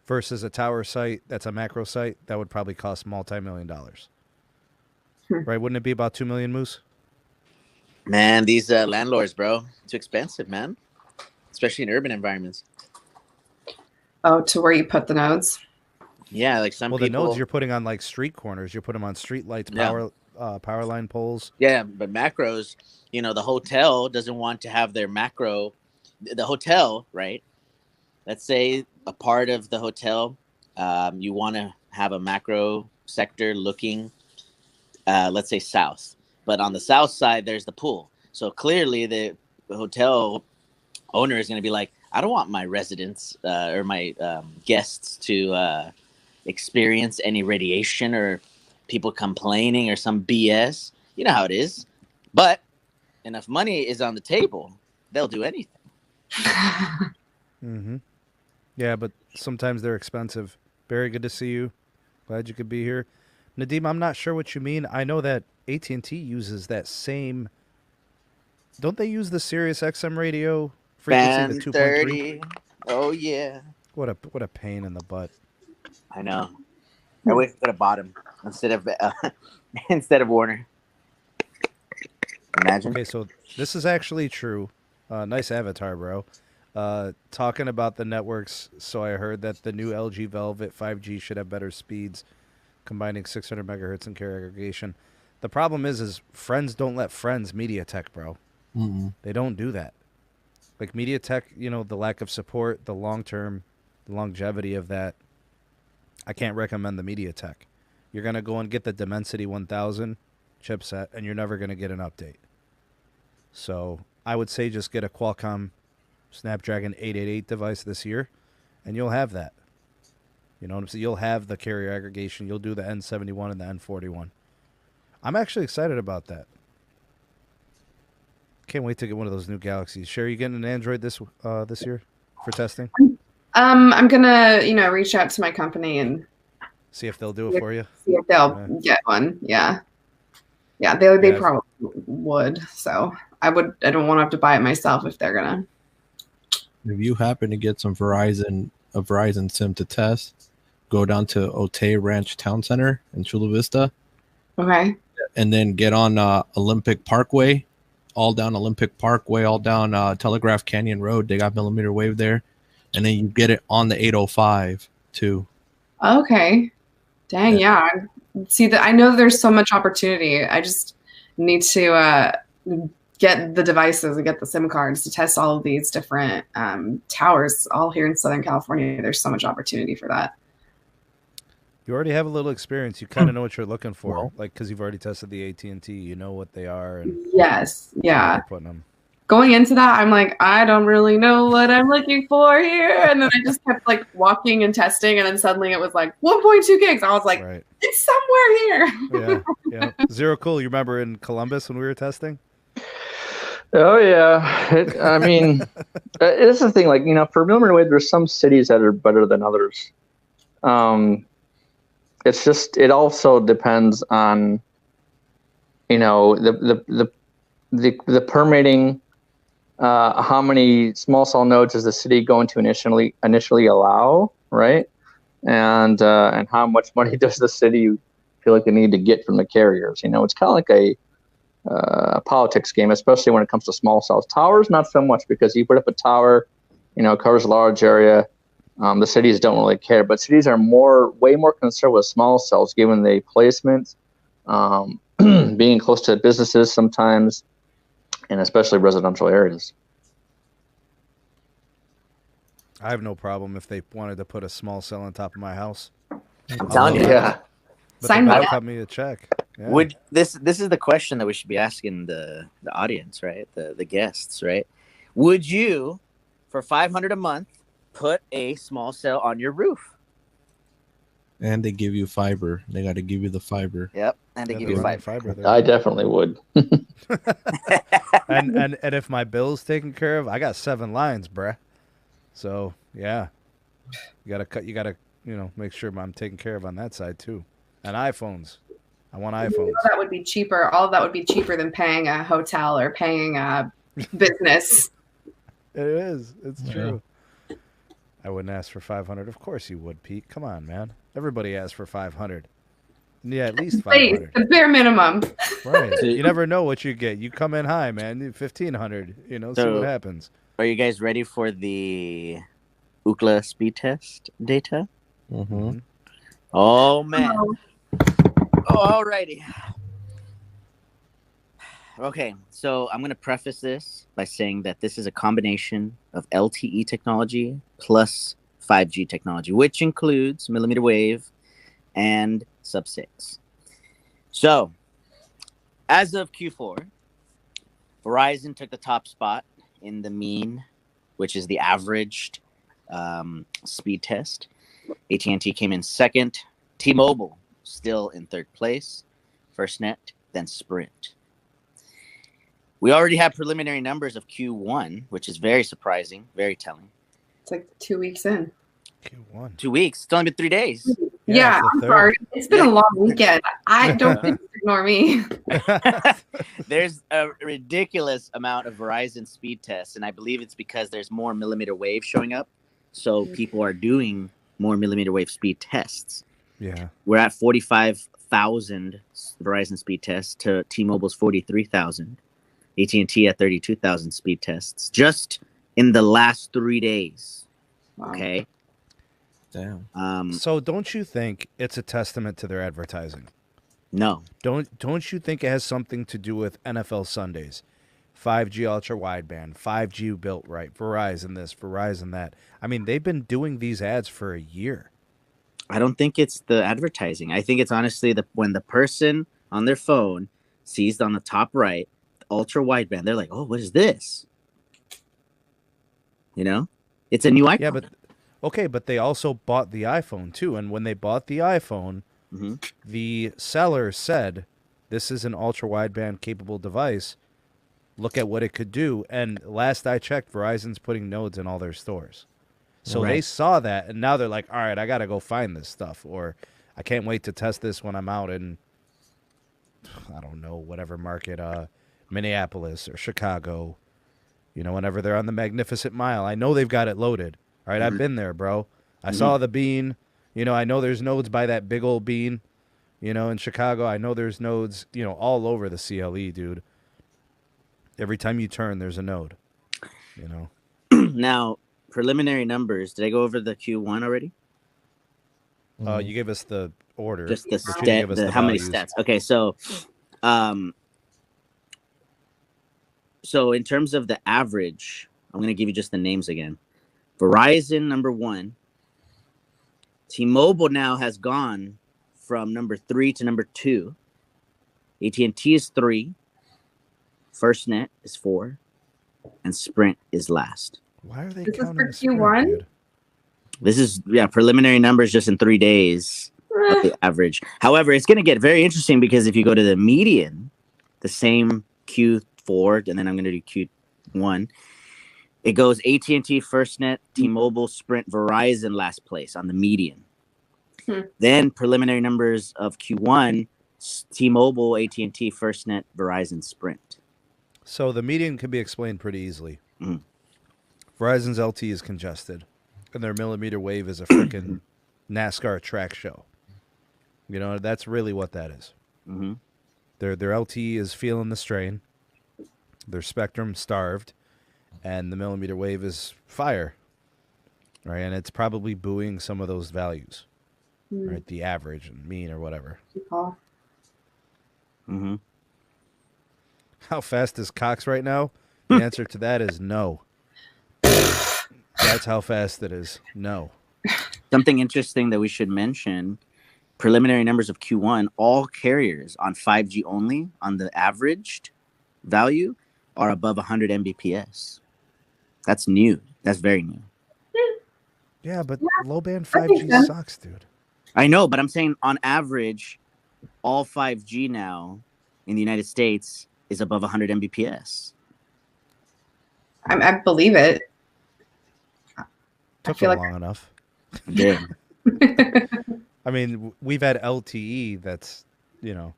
Versus a tower site that's a macro site that would probably cost multi-million dollars. Right? Wouldn't it be about 2 million, Moose?
Man, these landlords, bro, too expensive, man. Especially in urban environments.
Oh, to where you put the nodes?
Yeah, like some
Well,
people.
the nodes you're putting on like street corners. You put them on street lights,
Yeah.
power line poles.
Yeah, but macros, you know, the hotel doesn't want to have their macro. The hotel, right? Let's say a part of the hotel, you want to have a macro sector looking, let's say south. But on the south side, there's the pool. So clearly the hotel owner is going to be like, I don't want my residents or my guests to experience any radiation or people complaining or some BS. You know how it is. But enough money is on the table, they'll do anything.
Mm-hmm. Yeah, but sometimes they're expensive. Very good to see you. Glad you could be here. Nadim, I'm not sure what you mean. I know that AT&T uses that same... Don't they use the Sirius XM radio frequency, the 2.3?
30. Oh, yeah.
What a pain in the butt.
I know. I wish I could have bought him instead of Warner. Imagine.
Okay, so this is actually true. Nice avatar, bro. Talking about the networks, so I heard that the new LG Velvet 5G should have better speeds, combining 600 megahertz and carrier aggregation. The problem is friends don't let friends MediaTek, bro.
Mm-hmm.
They don't do that. Like MediaTek, you know, the lack of support, the longevity of that. I can't recommend the MediaTek. You're going to go and get the Dimensity 1000 chipset, and you're never going to get an update. So I would say just get a Qualcomm Snapdragon 888 device this year, and you'll have that. You know what I'm saying? You'll have the carrier aggregation. You'll do the N71 and the N41. I'm actually excited about that. Can't wait to get one of those new Galaxies. Sherri, you getting an Android this year for testing?
I'm gonna, reach out to my company and
see if they'll do it for you.
See if they'll get one. Yeah. They probably would. So I don't want to have to buy it myself if they're gonna.
If you happen to get a Verizon SIM to test, go down to Otay Ranch Town Center in Chula Vista.
Okay.
And then get on Olympic Parkway, all down Olympic Parkway, all down Telegraph Canyon Road. They got millimeter wave there. And then you get it on the 805 too.
Okay. Dang, yeah. See, I know there's so much opportunity. I just need to get the devices and get the SIM cards to test all of these different towers all here in Southern California. There's so much opportunity for that.
You already have a little experience. You kind of know what you're looking for,
Well,
like because you've already tested the AT&T. You know what they are. And
yes, yeah.
putting them.
Going into that, I'm like, I don't really know what I'm looking for here. And then I just kept walking and testing, and then suddenly it was 1.2 gigs. I was like,
right.
It's somewhere here.
Yeah. Zero Cool. You remember in Columbus when we were testing?
Oh yeah, this is the thing. For millimeter wave, there's some cities that are better than others. It's just it also depends on, the permitting how many small cell nodes is the city going to initially allow, right? And how much money does the city feel like they need to get from the carriers? It's kind of like a politics game, especially when it comes to small cells. Towers, not so much, because you put up a tower, it covers a large area. The cities don't really care, but cities are way more concerned with small cells, given the placement, being close to businesses sometimes, and especially residential areas.
I have no problem if they wanted to put a small cell on top of my house.
I'm telling you.
Yeah.
But
Sign
they
me
better
up.
cut me a check. Yeah.
Would this is the question that we should be asking the audience, right? The guests, right? Would you, for $500 a month, put a small cell on your roof?
And they give you fiber. They got to give you the fiber.
Yep, and they
Yeah,
give
they're
you
running
fiber.
fiber there.
I definitely would.
and if my bill's taken care of, I got 7 lines, bruh. So yeah, you gotta make sure I'm taken care of on that side too. And iPhones, I want iPhones.
That would be cheaper. All of that would be cheaper than paying a hotel or paying a business.
It is. It's
Yeah.
true. I wouldn't ask for 500. Of course you would, Pete. Come on, man. Everybody asks for 500. Yeah, at least
Please,
500.
the bare minimum.
Right. You never know what you get. You come in high, man. 1,500. See
So-
what happens.
Are you guys ready for the Ookla speed test data?
Mm-hmm.
Oh man. Oh, alrighty. Okay, so I'm going to preface this by saying that this is a combination of LTE technology plus 5G technology, which includes millimeter wave and sub-6. So, as of Q4, Verizon took the top spot in the mean, which is the averaged speed test. AT&T came in second. T-Mobile still in third place. FirstNet, then Sprint. We already have preliminary numbers of Q1, which is very surprising, very telling.
It's like 2 weeks in.
Q1.
2 weeks. It's only been 3 days.
Yeah,
it's the
I'm
third.
sorry. It's been a long weekend. I don't think you ignore me.
There's a ridiculous amount of Verizon speed tests, and I believe it's because there's more millimeter wave showing up. So people are doing more millimeter wave speed tests.
Yeah.
We're at 45,000 Verizon speed tests to T-Mobile's 43,000. AT&T at 32,000 speed tests just in the last 3 days.
Wow.
Okay.
Damn.
So don't you think it's a testament to their advertising?
No.
Don't you think it has something to do with NFL Sundays? 5G ultra wideband, 5G built right, Verizon this, Verizon that. I mean, they've been doing these ads for a year.
I don't think it's the advertising. I think it's honestly when the person on their phone sees on the top right, ultra wideband, they're like, "Oh, what is this?" It's a new iPhone.
Yeah, but they also bought the iPhone too, and when they bought the iPhone,
Mhm.
the seller said, "This is an ultra wideband capable device. Look at what it could do." And last I checked, Verizon's putting nodes in all their stores. So they
Right.
saw that, and now they're like, all right, I got to go find this stuff, or I can't wait to test this when I'm out in, I don't know, whatever market, Minneapolis or Chicago, whenever they're on the Magnificent Mile. I know they've got it loaded. All right, I've been there, bro. I saw the bean. I know there's nodes by that big old bean, in Chicago. I know there's nodes, all over the CLE, dude. Every time you turn, there's a node,
Now, preliminary numbers. Did I go over the Q1 already?
You gave us the order.
Just the
but you didn't give us the
how many
values.
stats? Okay, so in terms of the average, I'm going to give you just the names again. Verizon, number 1. T-Mobile now has gone from number 3 to number 2. AT&T is 3. FirstNet is 4. And Sprint is last.
Why are they
This is
counting
for
the Sprint,
Q1?
dude?
This is, preliminary numbers just in 3 days of the average. However, it's going to get very interesting because if you go to the median, the same Q4, and then I'm going to do Q1, it goes AT&T, FirstNet, T-Mobile, Sprint, Verizon last place on the median. Then preliminary numbers of Q1, T-Mobile, AT&T, FirstNet, Verizon, Sprint.
So the median can be explained pretty easily.
Mhm.
Verizon's LTE is congested, and their millimeter wave is a freaking NASCAR track show. You know, that's really what that is.
Mm-hmm.
Their LTE is feeling the strain. Their spectrum starved, and the millimeter wave is fire. Right, and it's probably buoying some of those values. Right, the average and mean or whatever.
Mm-hmm.
How fast is Cox right now? The answer to that is no. That's how fast it is. No.
Something interesting that we should mention, preliminary numbers of Q1, all carriers on 5G only, on the averaged value, are above 100 Mbps. That's new. That's very new.
Yeah, but low band 5G sucks, dude.
I know, but I'm saying on average, all 5G now in the United States is above 100 Mbps.
I believe it.
Took
feel
them
like
long enough.
Yeah.
I mean, we've had LTE that's, you know,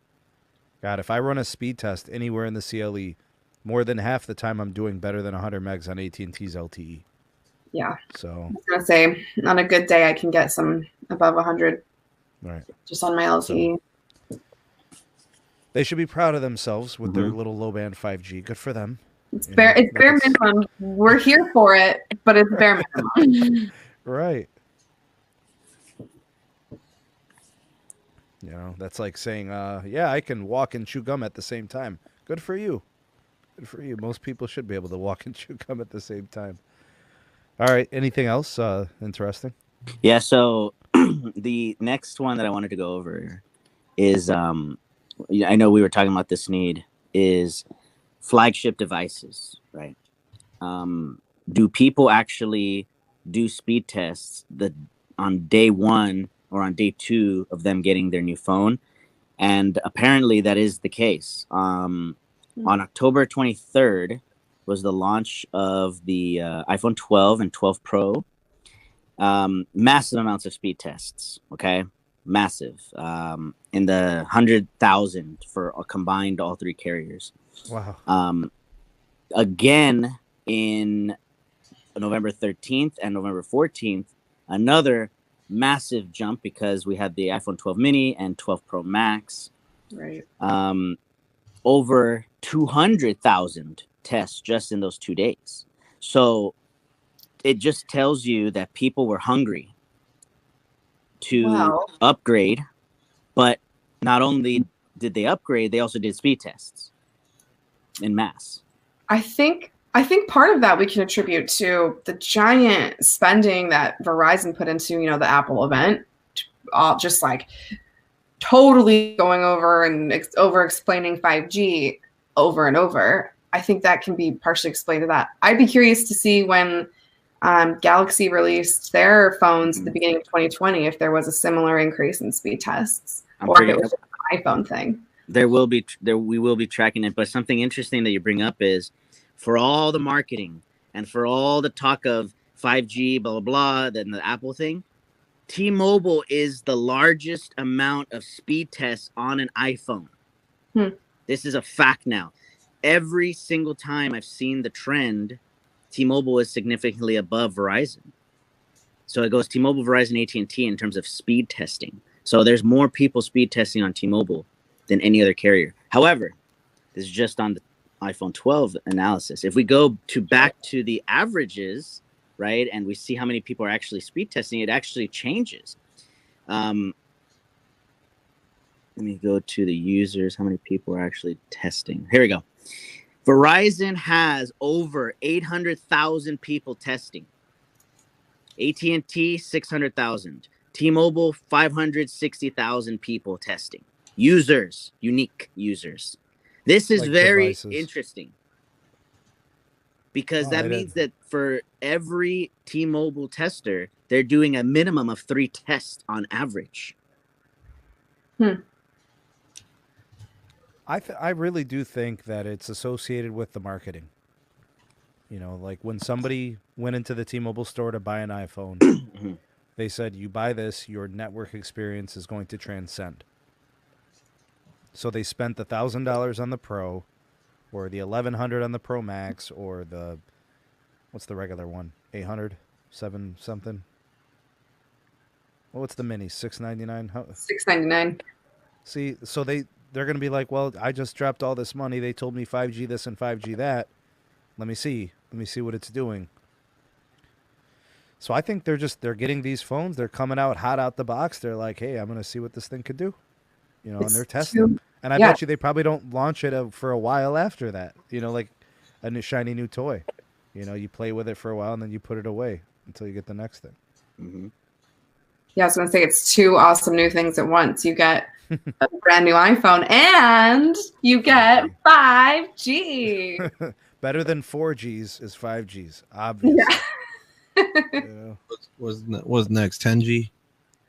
God, if I run a speed test anywhere in the CLE, more than half the time I'm doing better than 100 megs on AT&T's LTE.
Yeah.
So
I was going to say, on a good day, I can get some above 100
right.
just on my LTE.
So, they should be proud of themselves with their little low band 5G. Good for them.
It's bare minimum. We're here for it, but it's bare minimum.
Right. You know, that's like saying, yeah, I can walk and chew gum at the same time. Good for you. Good for you. Most people should be able to walk and chew gum at the same time. All right. Anything else interesting?
Yeah, so the next one that I wanted to go over is, I know we were talking about this need, is flagship devices, right? Do people actually do speed tests on day one or on day two of them getting their new phone? And apparently that is the case. On October 23rd was the launch of the iPhone 12 and 12 Pro. Massive amounts of speed tests, okay? Massive. In the 100,000 for combined all three carriers.
Wow.
Again, in November 13th and November 14th, another massive jump because we had the iPhone 12 mini and 12 Pro Max.
Right.
Over 200,000 tests just in those 2 days. So it just tells you that people were hungry to upgrade, but not only did they upgrade, they also did speed tests in mass.
I think part of that we can attribute to the giant spending that Verizon put into, the Apple event, just like totally going over and over explaining 5G over and over. I think that can be partially explained to that. I'd be curious to see when Galaxy released their phones at the beginning of 2020 if there was a similar increase in speed tests, or if it was an iPhone thing.
We will be tracking it. But something interesting that you bring up is, for all the marketing and for all the talk of 5G, blah, blah, blah, then the Apple thing, T-Mobile is the largest amount of speed tests on an iPhone. This is a fact now. Every single time I've seen the trend, T-Mobile is significantly above Verizon. So it goes T-Mobile, Verizon, AT&T in terms of speed testing. So there's more people speed testing on T-Mobile than any other carrier. However, this is just on the iPhone 12 analysis. If we go back to the averages, right, and we see how many people are actually speed testing, it actually changes. Let me go to the users, how many people are actually testing. Here we go. Verizon has over 800,000 people testing. AT&T, 600,000. T-Mobile, 560,000 people testing. Users, unique users. This is like very devices. Interesting. Because that means that for every T-Mobile tester, they're doing a minimum of 3 tests on average.
I really do think that it's associated with the marketing. Like when somebody went into the T-Mobile store to buy an iPhone, they said, you buy this, your network experience is going to transcend. So they spent the $1,000 on the Pro, or the $1,100 on the Pro Max, or the What's the regular one? 800, 7 something. Well, what's the mini? $699.
$699.
See, so they're gonna be like, well, I just dropped all this money. They told me 5G this and 5G that. Let me see what it's doing. So I think they're getting these phones. They're coming out hot out the box. They're like, hey, I'm gonna see what this thing could do. You know, and they're testing. And I bet you they probably don't launch it for a while after that. You know, like a new shiny new toy. You know, you play with it for a while and then you put it away until you get the next thing.
Mm-hmm.
Yeah, I was going to say it's two awesome new things at once. You get a brand new iPhone and you get 5G.
Better than 4Gs is 5Gs, obviously.
Yeah.
You know?
What's next? 10G?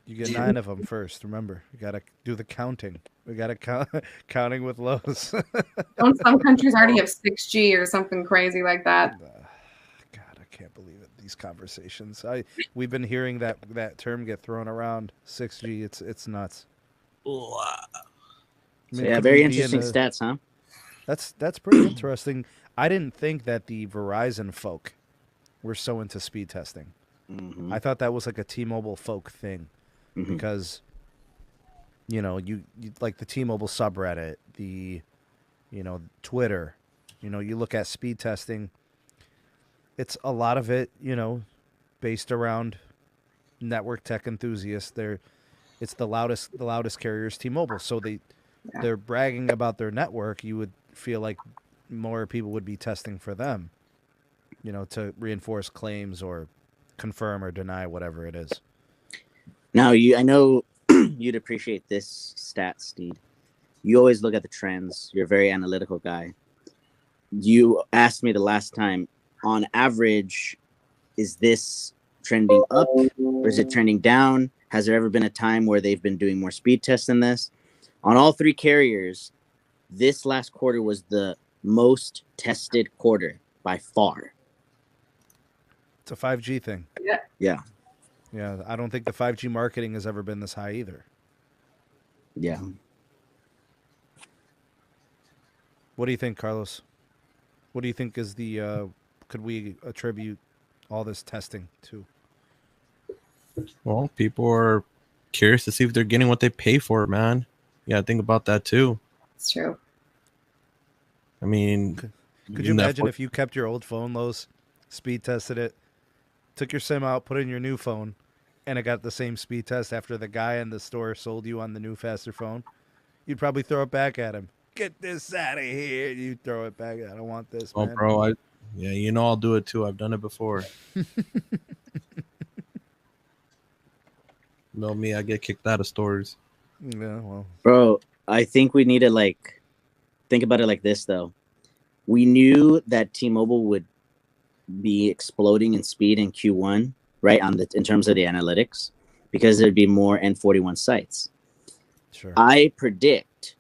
You get 9 of them first. Remember, you got to do the counting. We got to count counting with lows.
Don't some countries already have 6G or something crazy like that?
God, I can't believe it. These conversations. We've been hearing that term get thrown around. 6G. It's nuts. I mean,
Yeah, very interesting stats, huh?
That's pretty interesting. I didn't think that the Verizon folk were so into speed testing.
Mm-hmm.
I thought that was like a T-Mobile folk thing.
Mm-hmm.
Because, you know, you like the T-Mobile subreddit, the, you know, Twitter, you know, you look at speed testing, it's a lot of it, you know, based around network tech enthusiasts. It's the loudest carriers, T-Mobile. So they're bragging about their network. You would feel like more people would be testing for them, you know, to reinforce claims or confirm or deny whatever it is.
Now, I know you'd appreciate this stat, Steed. You always look at the trends. You're a very analytical guy. You asked me the last time, on average, is this trending up or is it trending down? Has there ever been a time where they've been doing more speed tests than this? On all three carriers, this last quarter was the most tested quarter by far.
It's a 5G thing.
Yeah.
Yeah, I don't think the 5G marketing has ever been this high either.
Yeah.
What do you think, Carlos? What do you think is could we attribute all this testing to?
Well, people are curious to see if they're getting what they pay for, man. Yeah, think about that too.
It's true.
I mean,
could you imagine if you kept your old phone, Lowe's, speed tested it, took your SIM out, put in your new phone, and it got the same speed test after the guy in the store sold you on the new, faster phone? You'd probably throw it back at him. Get this out of here. You throw it back. I don't want this, man.
Oh, bro. Yeah, you know I'll do it too. I've done it before. No, me, I get kicked out of stores.
Yeah, well.
Bro, I think we need to think about it like this, though. We knew that T-Mobile would be exploding in speed in Q1, right? In terms of the analytics, because there'd be more N41 sites.
Sure.
I predict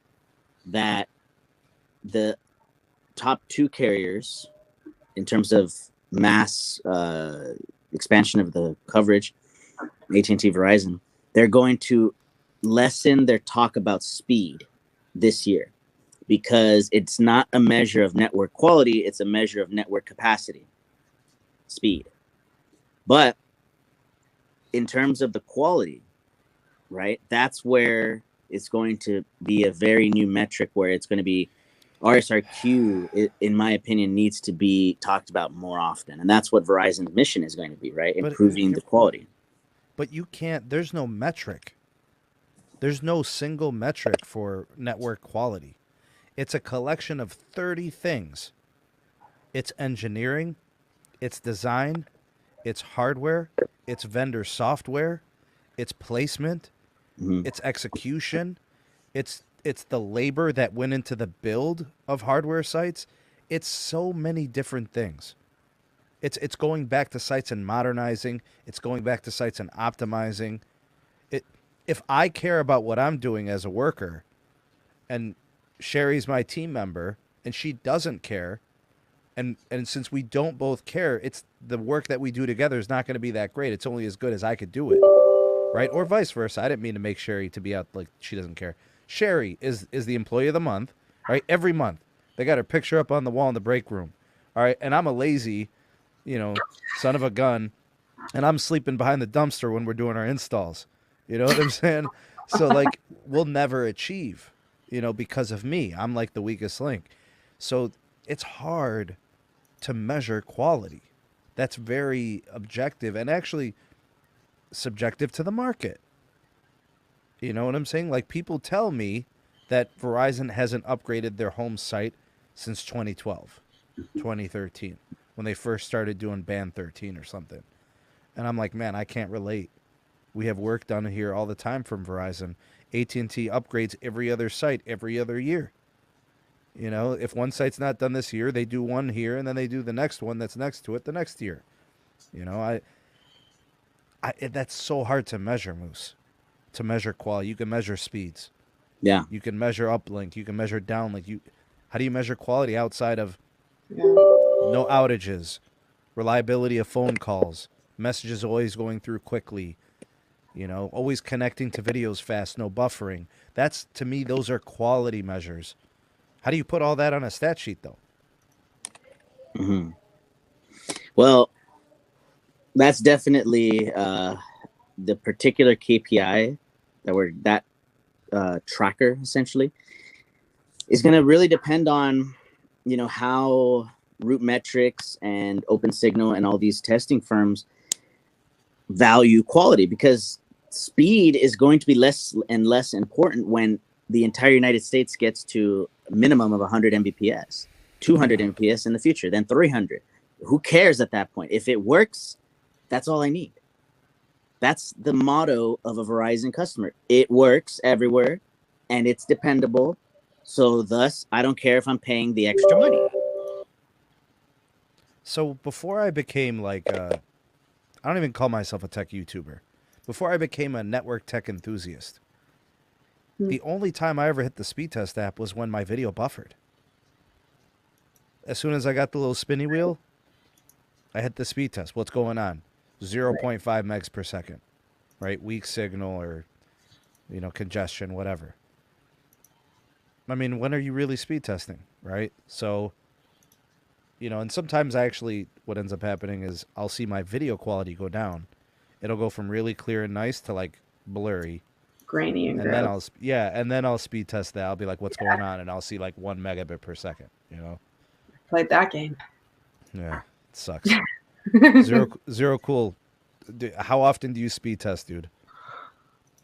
that the top two carriers, in terms of mass expansion of the coverage, AT&T, Verizon, they're going to lessen their talk about speed this year because it's not a measure of network quality, it's a measure of network capacity, speed. But in terms of the quality, right, that's where it's going to be a very new metric where it's going to be RSRQ, in my opinion, needs to be talked about more often. And that's what Verizon's mission is going to be, right? Improving the quality.
But you can't, there's no metric. There's no single metric for network quality. It's a collection of 30 things. It's engineering, it's design, it's hardware, it's vendor software, it's placement, it's execution, it's the labor that went into the build of hardware sites. It's so many different things. It's going back to sites and modernizing. It's going back to sites and optimizing. If I care about what I'm doing as a worker, and Sherri's my team member, and she doesn't care, and since we don't both care, it's the work that we do together is not going to be that great. It's only as good as I could do it, right? Or vice versa. I didn't mean to make Sherri to be out like she doesn't care. Sherri is the employee of the month, right? Every month they got her picture up on the wall in the break room, all right. And I'm a lazy son of a gun, and I'm sleeping behind the dumpster when we're doing our installs. You know what I'm saying? So like we'll never achieve, because of me. I'm like the weakest link. So it's hard to measure quality. That's very objective and actually subjective to the market. You know what I'm saying? Like people tell me that Verizon hasn't upgraded their home site since 2012, 2013, when they first started doing Band 13 or something. And I'm like, man, I can't relate. We have work done here all the time from Verizon. AT&T upgrades every other site every other year. If one site's not done this year, they do one here, and then they do the next one that's next to it the next year. That's so hard to measure, Moose. To measure quality. You can measure speeds.
Yeah.
You can measure uplink. You can measure downlink. How do you measure quality outside of no outages, reliability of phone calls, messages always going through quickly, always connecting to videos fast, no buffering? That's, to me, those are quality measures. How do you put all that on a stat sheet, though?
Mm-hmm. Well, that's definitely the particular KPI that tracker essentially is going to really depend on, how Root Metrics and OpenSignal and all these testing firms value quality, because speed is going to be less and less important when the entire United States gets to a minimum of 100 Mbps, 200 Mbps in the future, then 300. Who cares at that point? If it works, that's all I need. That's the motto of a Verizon customer. It works everywhere, and it's dependable. So thus, I don't care if I'm paying the extra money.
So before I became I don't even call myself a tech YouTuber. Before I became a network tech enthusiast, the only time I ever hit the speed test app was when my video buffered. As soon as I got the little spinny wheel, I hit the speed test. What's going on? 0.5 megs per second, right? Weak signal or, congestion, whatever. I mean, when are you really speed testing, right? So, and sometimes what ends up happening is I'll see my video quality go down. It'll go from really clear and nice to like blurry.
Grainy and
then
gross.
I'll speed test that. I'll be like, what's going on? And I'll see like 1 megabit per second,
Played that game.
Yeah, it sucks. Zero cool. How often do you speed test, dude?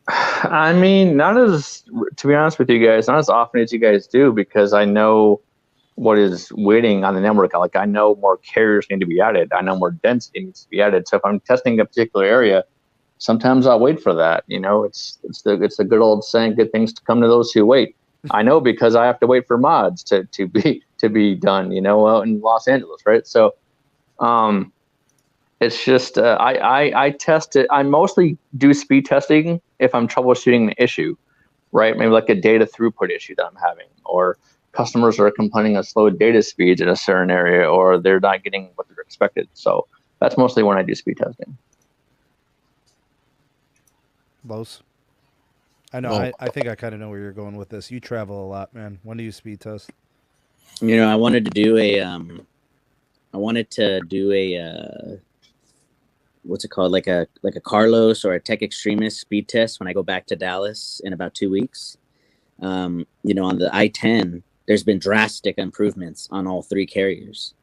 I mean, to be honest with you guys, not as often as you guys do, because I know what is waiting on the network. Like, I know more carriers need to be added. I know more density needs to be added. So if I'm testing a particular area, sometimes I'll wait for that. It's the good old saying, good things to come to those who wait. I know, because I have to wait for mods to be done, out in Los Angeles, right? So it's just I test it. I mostly do speed testing if I'm troubleshooting the issue, right? Maybe like a data throughput issue that I'm having, or customers are complaining of slow data speeds in a certain area, or they're not getting what they're expected. So that's mostly when I do speed testing.
Los? I know. I think I kind of know where you're going with this. You travel a lot, man. When do you speed test?
I wanted to do a what's it called? Like a Carlos or a Tech Extremist speed test when I go back to Dallas in about 2 weeks. On the I-10, there's been drastic improvements on all three carriers.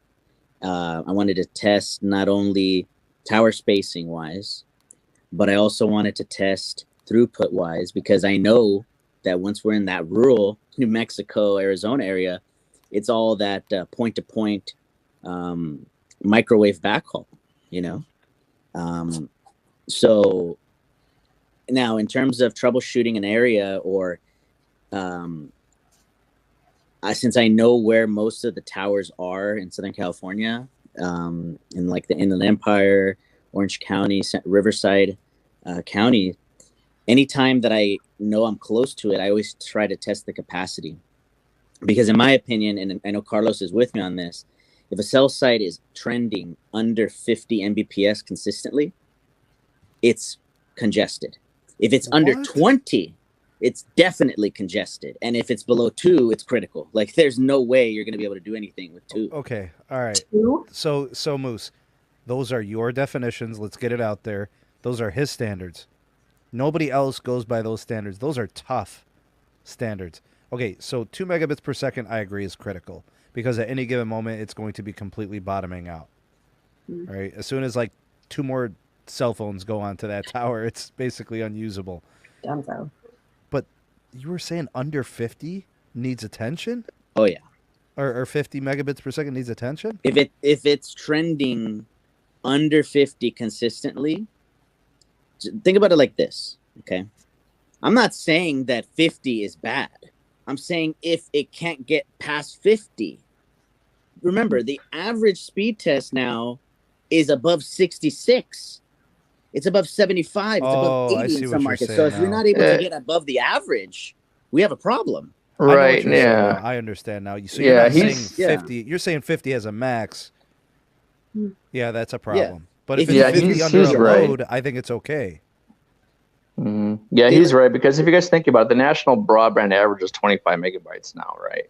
I wanted to test not only tower spacing wise, but I also wanted to test throughput wise, because I know that once we're in that rural New Mexico, Arizona area, it's all that point-to-point microwave backhaul, So now in terms of troubleshooting an area, or since I know where most of the towers are in Southern California, in like the Inland Empire, Orange County, Riverside County, anytime that I know I'm close to it, I always try to test the capacity. Because in my opinion, and I know Carlos is with me on this, if a cell site is trending under 50 Mbps consistently, it's congested. If it's under 20, it's definitely congested. And if it's below 2, it's critical. Like, there's no way you're going to be able to do anything with 2.
Okay. All right. So Moose, Those are your definitions. Let's get it out there. Those are his standards. Nobody else goes by those standards. Those are tough standards. Okay, so 2 megabits per second, I agree, is critical because at any given moment, it's going to be completely bottoming out. Right? As soon as like 2 more cell phones go onto that tower, it's basically unusable.
Dunzo.
But you were saying under 50 needs attention?
Oh yeah.
Or 50 megabits per second needs attention?
If it's trending under 50 consistently, think about it like this, okay? I'm not saying that 50 is bad. I'm saying if it can't get past 50. Remember, the average speed test now is above 66. It's above 75. It's above 80 in some markets. So if you're not able to get above the average, we have a problem.
Right. Yeah.
I understand now. So you're not saying 50. You're saying 50 as a max. Yeah, that's a problem.
Yeah.
But if it's 50 under a load, I think it's okay.
Mm-hmm. Yeah, he's right. Because if you guys think about it, the national broadband average is 25 megabytes now, right?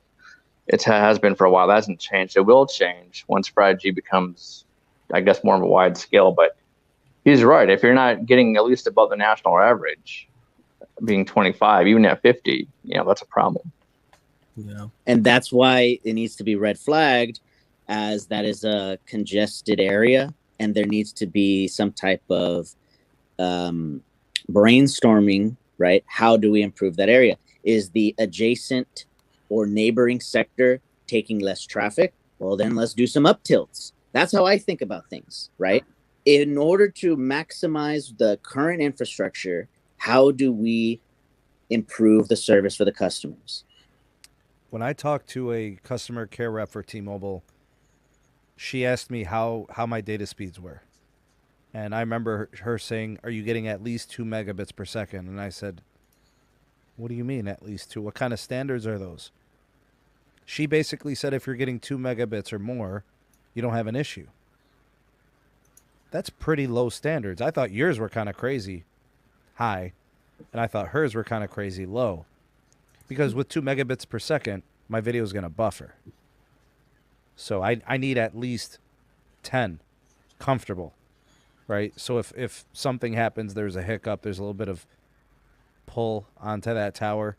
It has been for a while. That hasn't changed. It will change once 5G becomes, I guess, more of a wide scale. But he's right. If you're not getting at least above the national average, being 25, even at 50, that's a problem.
Yeah.
And that's why it needs to be red flagged as that is a congested area. And there needs to be some type of brainstorming, right? How do we improve that area? Is the adjacent or neighboring sector taking less traffic? Well, then let's do some up tilts. That's how I think about things, right? In order to maximize the current infrastructure, how do we improve the service for the customers?
When I talked to a customer care rep for T-Mobile, she asked me how my data speeds were. And I remember her saying, are you getting at least 2 megabits per second? And I said, what do you mean at least 2? What kind of standards are those? She basically said if you're getting 2 megabits or more, you don't have an issue. That's pretty low standards. I thought yours were kind of crazy high, and I thought hers were kind of crazy low. Because with 2 megabits per second, my video is going to buffer. So I need at least 10 comfortable. Right, so if something happens, there's a hiccup, there's a little bit of pull onto that tower,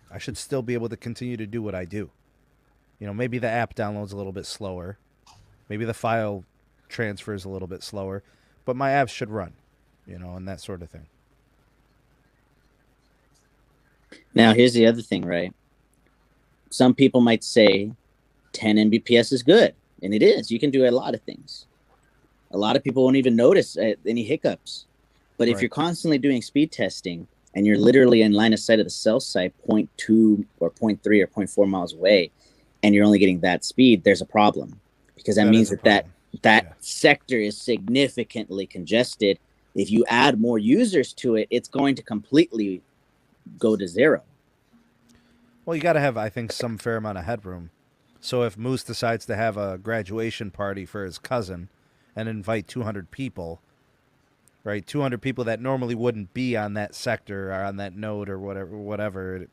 I should still be able to continue to do what I do. Maybe the app downloads a little bit slower, maybe the file transfers a little bit slower, but my apps should run, and that sort of thing.
Now, here's the other thing, right? Some people might say 10 Mbps is good, and it is. You can do a lot of things. A lot of people won't even notice any hiccups. But if you're constantly doing speed testing and you're literally in line of sight of the cell site 0.2 or 0.3 or 0.4 miles away, and you're only getting that speed, there's a problem. Because that means that sector is significantly congested. If you add more users to it, it's going to completely go to zero.
Well, you got to have, I think, some fair amount of headroom. So if Moose decides to have a graduation party for his cousin and invite 200 people, right? 200 people that normally wouldn't be on that sector or on that node or whatever,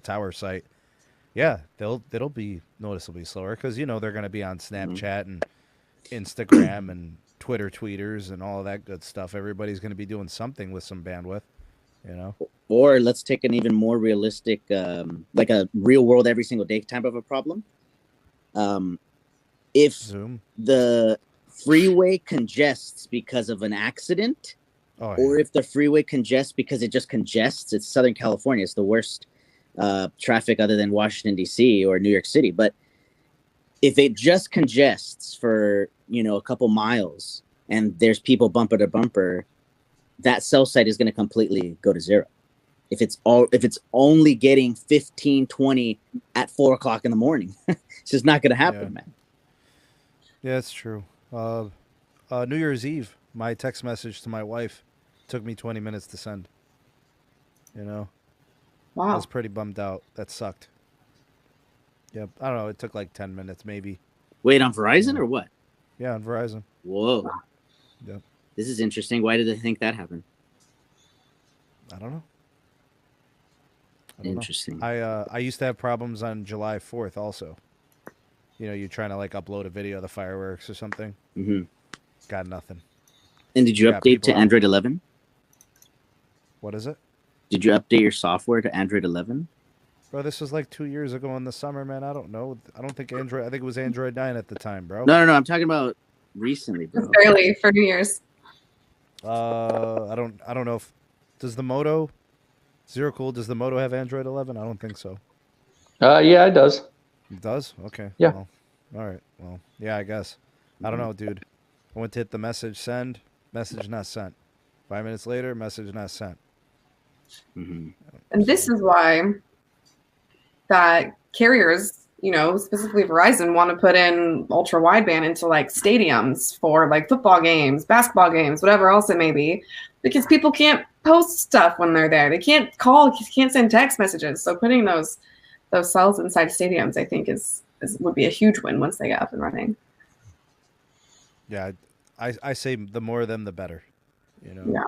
tower site. Yeah, it'll be noticeably slower because, they're going to be on Snapchat and Instagram and Twitter tweeters and all of that good stuff. Everybody's going to be doing something with some bandwidth,
Or let's take an even more realistic, like a real world every single day type of a problem. If
Zoom.
The freeway congests because of an accident, or if the freeway congests because it just congests, it's Southern California. It's the worst traffic other than Washington, D.C. or New York City. But if it just congests for, a couple miles and there's people bumper to bumper, that cell site is going to completely go to zero. If it's only getting 15, 20 at 4 o'clock in the morning, it's just not going to happen, man.
Yeah, it's true. New Year's Eve, my text message to my wife took me 20 minutes to send. Wow. I was pretty bummed out. That sucked. Yep. I don't know. It took like 10 minutes, maybe.
Wait, on Verizon or what?
Yeah, on Verizon.
Whoa.
Yep.
This is interesting. Why did they think that happened?
I don't know.
Interesting.
I used to have problems on July 4th also. You know, you're trying to like upload a video of the fireworks or something.
Mm-hmm.
Got nothing.
And did you
Yeah,
update
people
to
are-
Android 11?
What is it?
Did you update your software to Android 11?
Bro, this was like 2 years ago in the summer, man. I don't know. I don't think Android. I think it was Android 9 at the time, bro.
No. I'm talking about recently, bro.
Just barely for New Year's.
I don't know if does the Moto Zero Cool, does the Moto have Android 11? I don't think so.
Yeah, it does.
It does? Okay.
Yeah.
Well, all right. Well, yeah, I guess. I don't know, dude. I went to hit the message send, message not sent. 5 minutes later, message not sent.
Mm-hmm.
And this is why that carriers, you know, specifically Verizon, want to put in ultra wideband into like stadiums for like football games, basketball games, whatever else it may be, because people can't post stuff when they're there. They can't call, can't send text messages. So putting those cells inside stadiums, I think is would be a huge win once they get up and running.
Yeah, I say the more of them, the better. You know,
Yeah.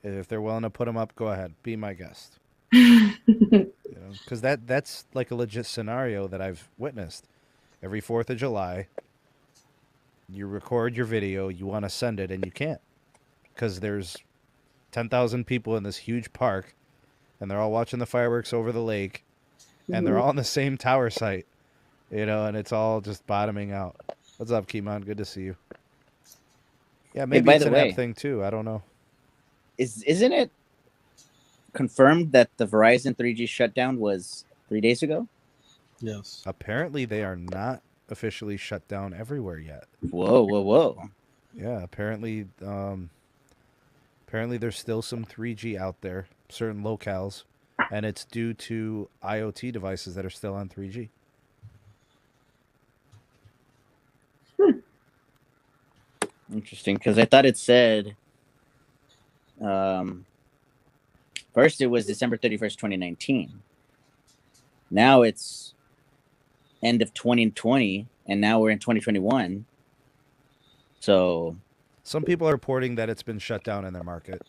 If they're willing to put them up, go ahead, be my guest. You know, because that's like a legit scenario that I've witnessed. Every 4th of July, you record your video, you want to send it, and you can't because there's 10,000 people in this huge park, and they're all watching the fireworks over the lake, and they're all on the same tower site, you know, and it's all just bottoming out. What's up, Kimon? Good to see you. Yeah, maybe
by
it's
the
an
way,
app thing too. I don't know.
Isn't it confirmed that the Verizon 3G shutdown was 3 days ago?
Yes.
Apparently, they are not officially shut down everywhere yet.
Whoa.
Yeah, apparently there's still some 3G out there, certain locales, and it's due to IoT devices that are still on 3G.
Interesting, because I thought it said first it was December 31st, 2019. Now it's end of 2020, and now we're in 2021. So
Some people are reporting that it's been shut down in their market.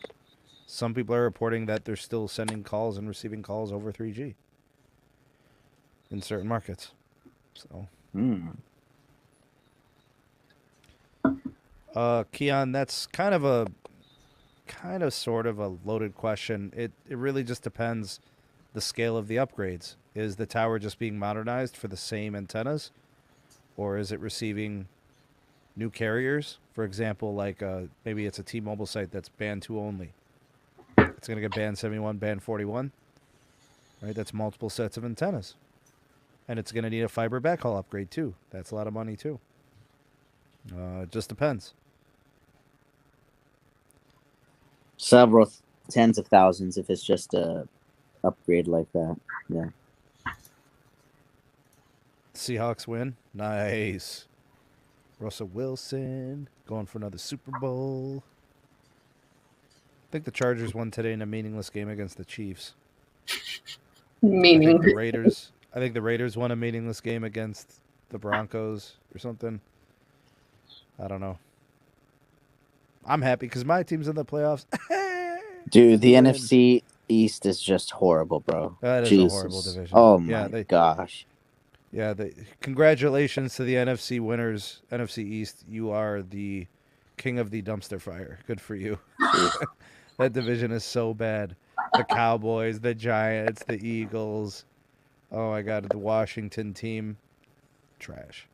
Some people are reporting that they're still sending calls and receiving calls over 3G in certain markets. So, Keon, that's kind of sort of a loaded question. It really just depends the scale of the upgrades. Is the tower just being modernized for the same antennas, or is it receiving new carriers? For example, like maybe it's a T-Mobile site that's band 2 only. It's going to get band 71, band 41. Right? That's multiple sets of antennas. And it's going to need a fiber backhaul upgrade too. That's a lot of money too. It just depends.
several tens of thousands if it's just a upgrade like that. Yeah.
Seahawks win. Nice. Russell Wilson going for another Super Bowl. I think the Chargers won today in a meaningless game against the Chiefs. I think the Raiders won a meaningless game against the Broncos or something. I don't know. I'm happy because my team's in the playoffs.
Dude, the NFC East is just horrible, bro.
That is
Jesus.
a horrible division.
Oh my gosh.
Yeah, congratulations to the NFC winners, NFC East. You are the king of the dumpster fire. Good for you. That division is so bad. The Cowboys, the Giants, the Eagles. Oh my God, the Washington team. Trash.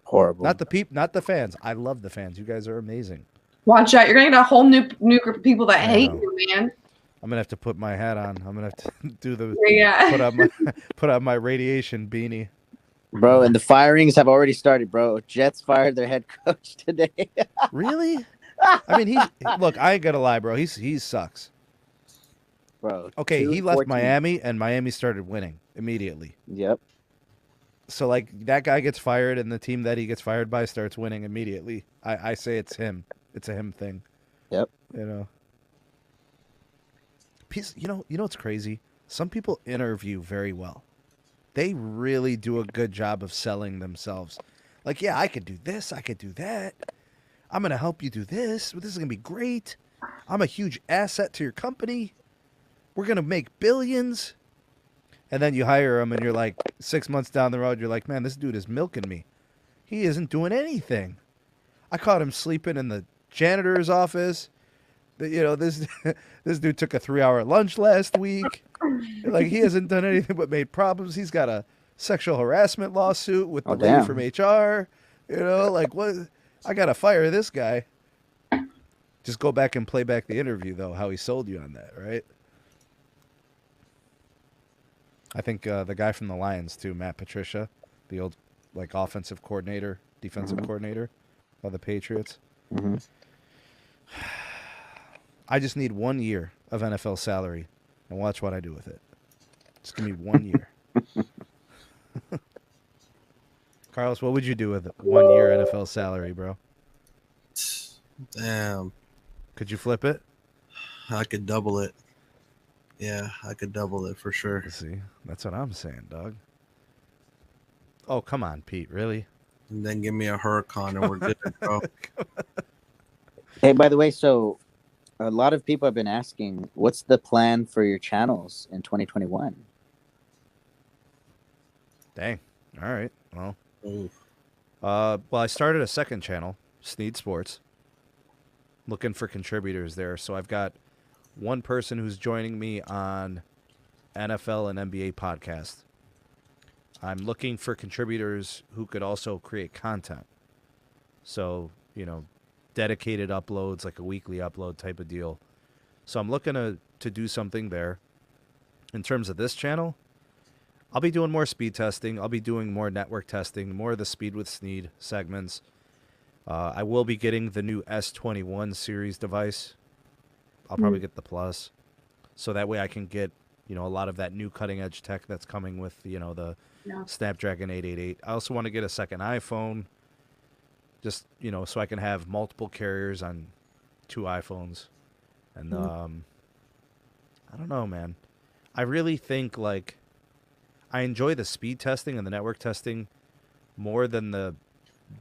Horrible.
Not the fans. I love the fans. You guys are amazing.
Watch out. You're going to get a whole new group of people that hate you, man.
I'm going to have to put my hat on. I'm going to have to do the
Yeah.
put on my radiation beanie.
Bro, and the firings have already started, bro. Jets fired their head coach today.
Really? I mean, look, I ain't gonna lie, bro. He sucks.
Bro.
Okay, he left
14.
Miami, and Miami started winning immediately.
Yep.
So, like, that guy gets fired, and the team that he gets fired by starts winning immediately. I say it's him. It's a him thing.
Yep.
You know. You know what's crazy? Some people interview very well. They really do a good job of selling themselves. Like, yeah, I could do this. I could do that. I'm going to help you do this. This is going to be great. I'm a huge asset to your company. We're going to make billions. And then you hire them and you're like 6 months down the road, you're like, man, this dude is milking me. He isn't doing anything. I caught him sleeping in the janitor's office. This dude took a 3-hour lunch last week. Like, he hasn't done anything but made problems. He's got a sexual harassment lawsuit with the lady from HR. Like, what? I got to fire this guy. Just go back and play back the interview, though, how he sold you on that, right? I think the guy from the Lions, too, Matt Patricia, the old offensive coordinator, defensive coordinator of the Patriots.
Mm-hmm.
I just need 1 year of NFL salary and watch what I do with it. Just give me 1 year. Carlos, what would you do with 1 year NFL salary, bro?
Damn.
Could you flip it?
I could double it. Yeah, I could double it for sure.
See, that's what I'm saying, dog. Oh, come on, Pete. Really?
And then give me a Huracan and we're good, bro.
Hey, by the way, so a lot of people have been asking, what's the plan for your channels in 2021?
Dang. All right. Well,
Ooh.
I started a second channel, Sneed Sports. Looking for contributors there. So I've got one person who's joining me on NFL and NBA podcast. I'm looking for contributors who could also create content. So, dedicated uploads, like a weekly upload type of deal. So I'm looking to do something there. In terms of this channel, I'll be doing more speed testing. I'll be doing more network testing, more of the Speed with Sneed segments. I will be getting the new S21 series device. I'll probably get the Plus. So that way I can get, a lot of that new cutting edge tech that's coming with, the Snapdragon 888. I also want to get a second iPhone. Just, so I can have multiple carriers on 2 iPhones. And I don't know, man. I really think, I enjoy the speed testing and the network testing more than the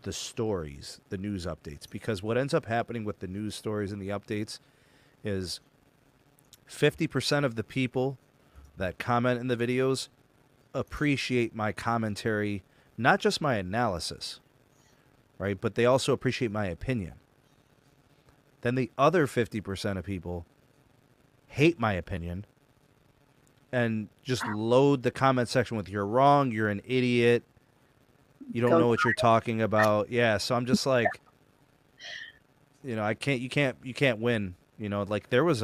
stories, the news updates. Because what ends up happening with the news stories and the updates is 50% of the people that comment in the videos appreciate my commentary, not just my analysis, right? But they also appreciate my opinion. Then the other 50% of people hate my opinion and just load the comment section with, "You're wrong, you're an idiot, you don't know what you're talking about." Yeah, so I'm just like, you can't win. There was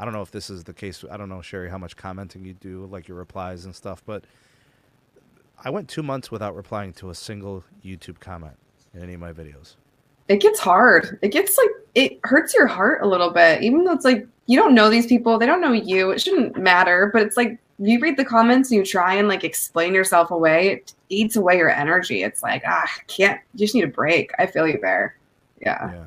I don't know if this is the case. I don't know, Sherri, how much commenting you do, like your replies and stuff, but I went 2 months without replying to a single YouTube comment in any of my videos.
It gets hard. It hurts your heart a little bit, even though it's you don't know these people. They don't know you. It shouldn't matter, but it's you read the comments and you try and explain yourself away. It eats away your energy. It's can't, you just need a break. I feel you there. Yeah.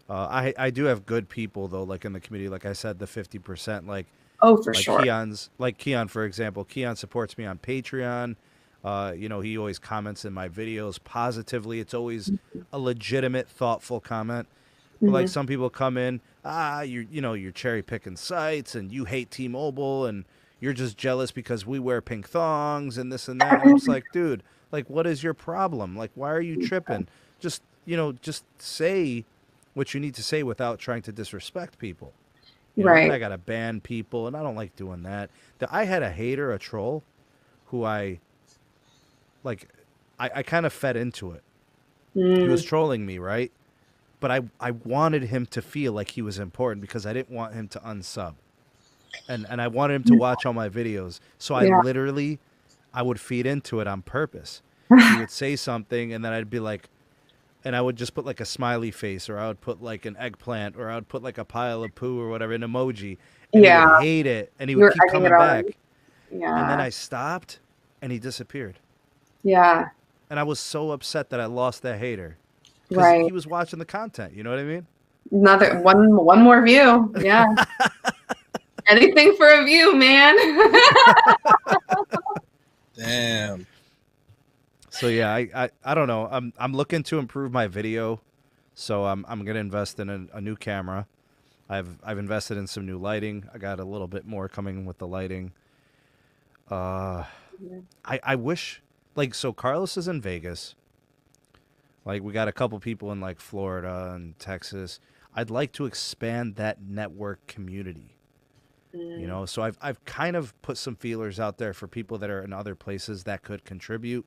I do have good people though, in the community. Like I said, the 50%,
oh, for sure.
Keon, for example. Keon supports me on Patreon. He always comments in my videos positively. It's always a legitimate, thoughtful comment. But some people come in, you're cherry picking sites and you hate T-Mobile and you're just jealous because we wear pink thongs and this and that. And I'm just like, dude, what is your problem? Why are you tripping? Just say what you need to say without trying to disrespect people.
Right.
I got to ban people, and I don't like doing that. I had a hater, a troll, who I kind of fed into it. He was trolling me, right? But I wanted him to feel like he was important because I didn't want him to unsub. And I wanted him to watch all my videos. So I would feed into it on purpose. He would say something, and then I'd be like, and I would just put a smiley face, or I would put an eggplant, or I would put a pile of poo or whatever, an emoji. And he would hate it, and he would keep coming back.
Yeah.
And then I stopped, and he disappeared.
Yeah.
And I was so upset that I lost that hater.
Right.
He was watching the content. You know what I mean?
Another one more view. Yeah. Anything for a view, man.
Damn.
So yeah, I don't know. I'm looking to improve my video, so I'm gonna invest in a new camera. I've invested in some new lighting. I got a little bit more coming with the lighting. I wish, so Carlos is in Vegas. Like we got a couple people in like Florida and Texas. I'd like to expand that network community. You know, so I've kind of put some feelers out there for people that are in other places that could contribute.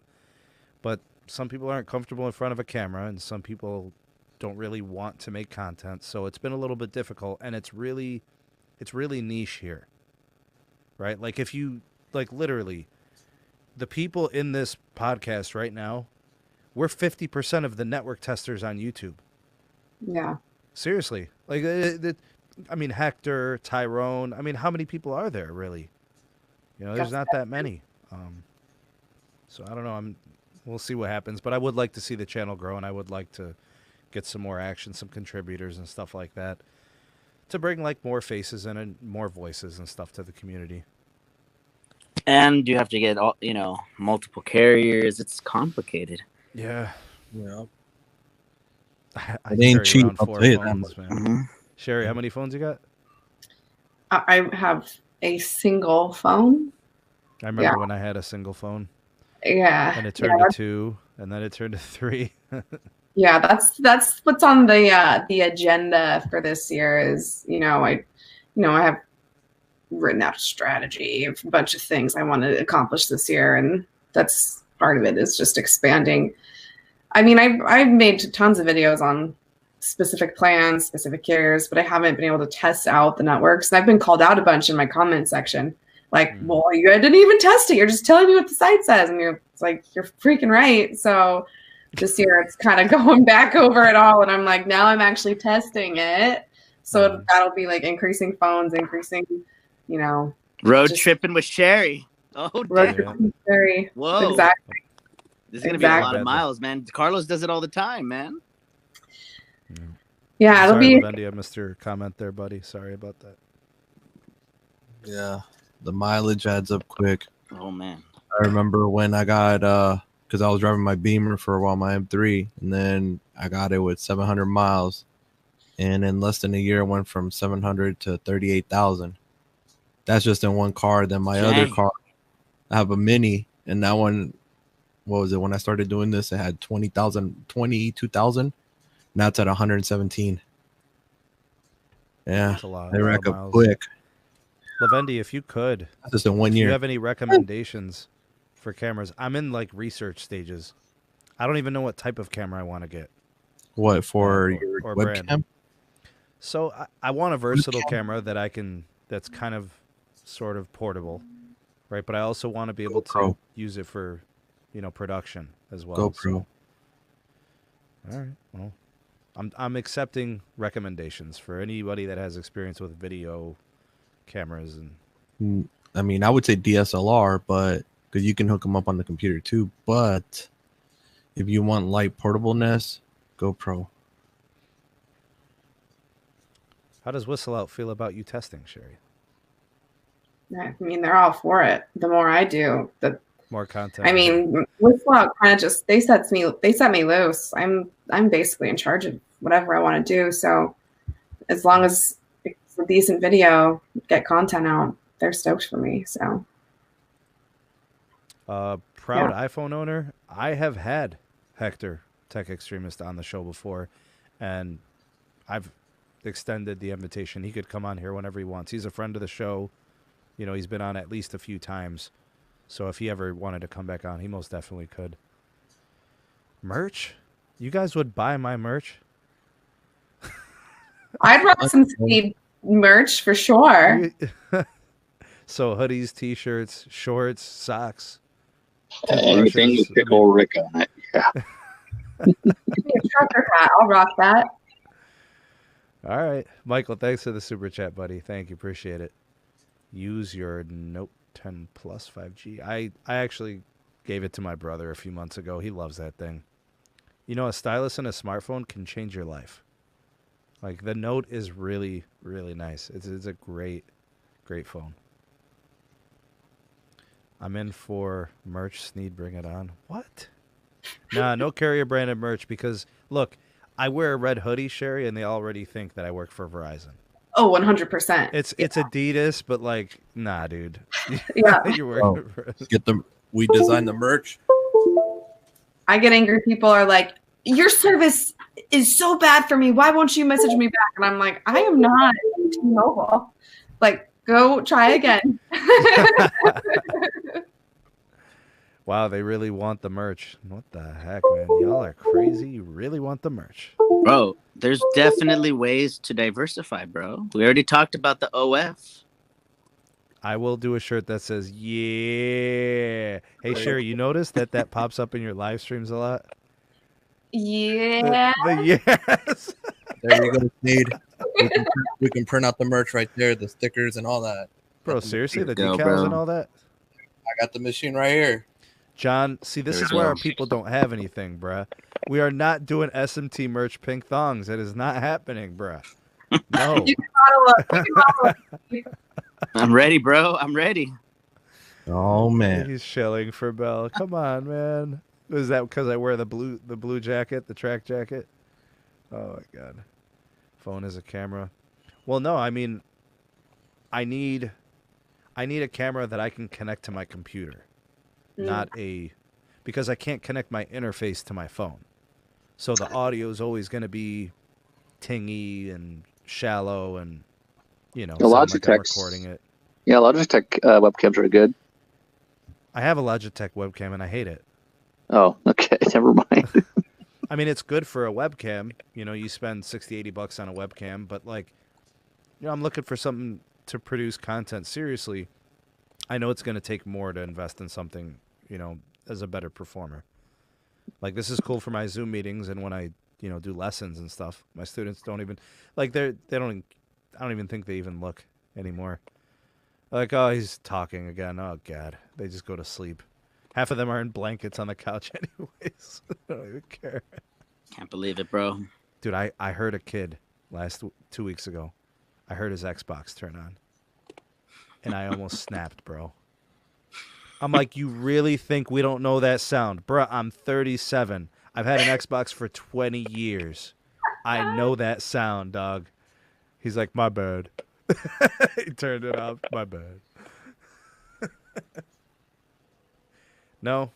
But some people aren't comfortable in front of a camera, and some people don't really want to make content. So it's been a little bit difficult, and it's really niche here. Right? Like if you like literally the people in this podcast right now, we're 50% of the network testers on YouTube.
Yeah.
Seriously. Like I mean, Hector, Tyrone. I mean, how many people are there really? You know, there's not that many. So I don't know. We'll see what happens. But I would like to see the channel grow, and I would like to get some more action, some contributors and stuff like that, to bring like more faces and more voices and stuff to the community.
And you have to get all, multiple carriers. It's complicated.
Yeah.
Yeah.
I
It ain't
carry
cheap,
around
I'll
4
tell you that
phones,
much.
man.
Mm-hmm.
Sherri, how many phones you got?
I have a single phone.
I remember when I had a single phone.
Yeah.
And it turned to 2, and then it turned to 3.
Yeah, that's what's on the agenda for this year is, I have written out a strategy of a bunch of things I want to accomplish this year, and that's part of it is just expanding. I mean, I've made tons of videos on specific plans, specific carriers, but I haven't been able to test out the networks. And I've been called out a bunch in my comment section. Like, well, you didn't even test it. You're just telling me what the site says. And it's like, you're freaking right. So this year it's kind of going back over it all. And I'm like, now I'm actually testing it. So that'll be like increasing phones,
road tripping with Sherri. Oh,
road
damn.
tripping with Sherri.
Whoa.
Exactly.
This is going to be a lot of miles, man. Carlos does it all the time, man.
Yeah, it'll
Sorry,
be.
Lavendi, I missed your comment there, buddy. Sorry about that.
Yeah, the mileage adds up quick.
Oh, man.
I remember when I got, because I was driving my Beamer for a while, my M3, and then I got it with 700 miles. And in less than a year, it went from 700 to 38,000. That's just in one car. Then my other car, I have a Mini, and that one, what was it? When I started doing this, it had 22,000. Now it's at 117. Yeah,
That's a lot.
they rack up
miles.
quick.
Lavendi, if you could,
Just in one
if
year.
you have any recommendations for cameras? I'm in like research stages. I don't even know what type of camera I want to get.
What for your
or
webcam?
brand. So I want a versatile camera that that's kind of sort of portable, right? But I also want to be able to use it for, production as well.
GoPro.
So. All right. Well, I'm accepting recommendations for anybody that has experience with video cameras and.
I mean, I would say DSLR, but because you can hook them up on the computer too. But if you want light portableness, GoPro.
How does Whistleout feel about you testing, Sherri?
I mean, they're all for it. The more I do, the
more content.
I mean, Whistleout kind of just they set me loose. I'm basically in charge of whatever I want to do. So as long as it's a decent video, get content out, they're stoked for me. So
proud iPhone owner. I have had Hector, Tech Extremist, on the show before, and I've extended the invitation. He could come on here whenever he wants. He's a friend of the show. He's been on at least a few times. So if he ever wanted to come back on, he most definitely could. Merch? You guys would buy my merch?
I'd rock some Sneed merch for sure.
So hoodies, t-shirts, shorts, socks.
Anything with Pickle Rick on it. Yeah.
Give me a trucker hat. I'll rock that.
All right. Michael, thanks for the super chat, buddy. Thank you. Appreciate it. Use your Note 10 Plus 5G. I actually gave it to my brother a few months ago. He loves that thing. A stylus and a smartphone can change your life. Like, the Note is really, really nice. It's a great, great phone. I'm in for merch. Sneed, bring it on. What? Nah, no carrier branded merch because, look, I wear a red hoodie, Sherri, and they already think that I work for Verizon.
Oh, 100%.
It's Adidas, but like, nah, dude.
Yeah.
You're working for Verizon.
We design the merch.
I get angry. People are like, your service is so bad for me. Why won't you message me back? And I'm like, I am not T-Mobile. Like, go try again.
Wow, they really want the merch. What the heck, man? Y'all are crazy. You really want the merch.
Bro, there's definitely ways to diversify, bro. We already talked about the OF.
I will do a shirt that says, yeah. Hey, Sherri, you notice that pops up in your live streams a lot?
Yeah.
The yes.
There you go, Sneed. We can print out the merch right there, the stickers and all that.
Bro, seriously? The
Go,
decals
bro.
and all that?
I got the machine right here.
John, see, this
There
is
we
why
go.
our people don't have anything, bruh. We are not doing SMT merch pink thongs. It is not happening, bruh. No.
You can bottle up. You can bottle up.
I'm ready, bro. I'm ready.
Oh man.
He's shilling for Bell. Come on, man. Is that because I wear the blue jacket, the track jacket? Oh my god. Phone is a camera. Well, no, I mean, I need a camera that I can connect to my computer, not because I can't connect my interface to my phone. So the audio is always going to be tingy and shallow, and sound like I'm
Logitech's-
recording it.
Yeah, Logitech webcams are good.
I have a Logitech webcam and I hate it.
Oh, okay. Never mind.
I mean, it's good for a webcam. You spend $60-$80 on a webcam, but I'm looking for something to produce content seriously. I know it's going to take more to invest in something, as a better performer. Like, this is cool for my Zoom meetings and when I, do lessons and stuff. My students don't even I don't even think they even look anymore. Like, oh, he's talking again. Oh God, they just go to sleep. Half of them are in blankets on the couch anyways. I don't even care.
Can't believe it, bro.
Dude, I heard a kid 2 weeks ago. I heard his Xbox turn on. And I almost snapped, bro. I'm like, you really think we don't know that sound? Bruh, I'm 37. I've had an Xbox for 20 years. I know that sound, dog. He's like, my bad. He turned it off. My bad. No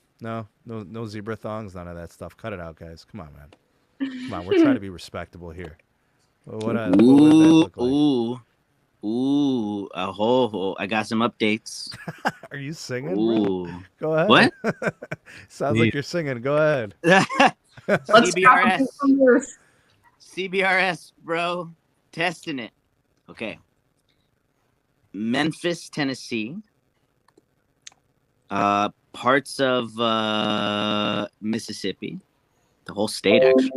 zebra thongs, none of that stuff. Cut it out, guys. Come on, man. Come on, we're trying to be respectable here. What would that look like?
Ooh, I got some updates.
Are you singing,
Ooh.
bro? Go ahead.
What?
Sounds like you're singing. Go ahead.
Let's
CBRS, bro. Testing it. Okay. Memphis, Tennessee. Parts of Mississippi. The whole state, actually.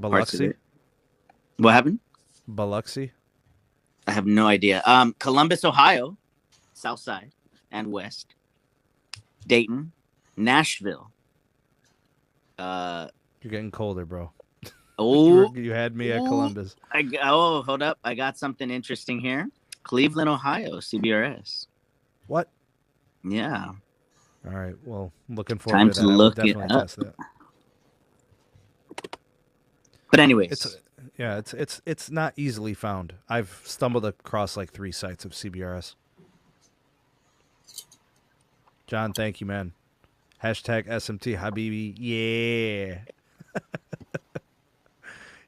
Parts of
Biloxi?
it. What happened?
Biloxi?
I have no idea. Columbus, Ohio, south side and west. Dayton, Nashville.
You're getting colder, bro.
Oh,
You had me at Columbus.
hold up. I got something interesting here. Cleveland, Ohio, CBRS.
What?
Yeah.
All right. Well, looking forward
Time
to
to
that. I will
look it
definitely
up.
test that.
But anyways,
It's not easily found. I've stumbled across like 3 sites of CBRS. John, thank you, man. Hashtag SMT Habibi. Yeah.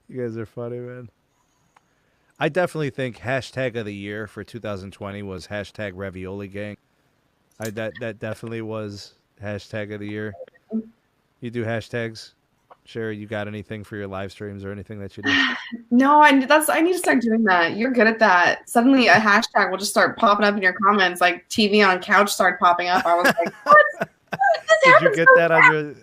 You guys are funny, man. I definitely think hashtag of the year for 2020 was hashtag Ravioli Gang. That definitely was hashtag of the year. You do hashtags? Sherri, you got anything for your live streams or anything that you do?
No, I need to start doing that. You're good at that. Suddenly a hashtag will just start popping up in your comments, like TV on couch started popping up. I was like, what?
Did you get that on your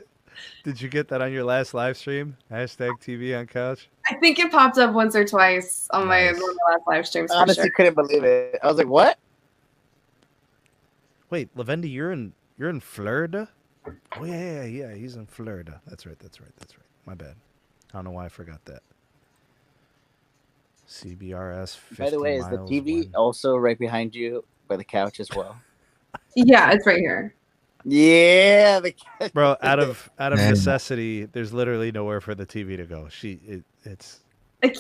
Did you get that on your last live stream? Hashtag TV on couch?
I think it popped up once or twice on my
Nice.
last live streams.
I
For
honestly
sure.
couldn't believe it. I was like, what?
Wait, Lavendi, you're in Florida? Oh yeah, he's in Florida. That's right. My bad. I don't know why I forgot that. CBRS 50
By the way, is the
miles
TV
wide.
also right behind you by the couch as well?
Yeah, it's right here.
Yeah, the couch.
Bro, out of
Man.
necessity, there's literally nowhere for the TV to go. It's
It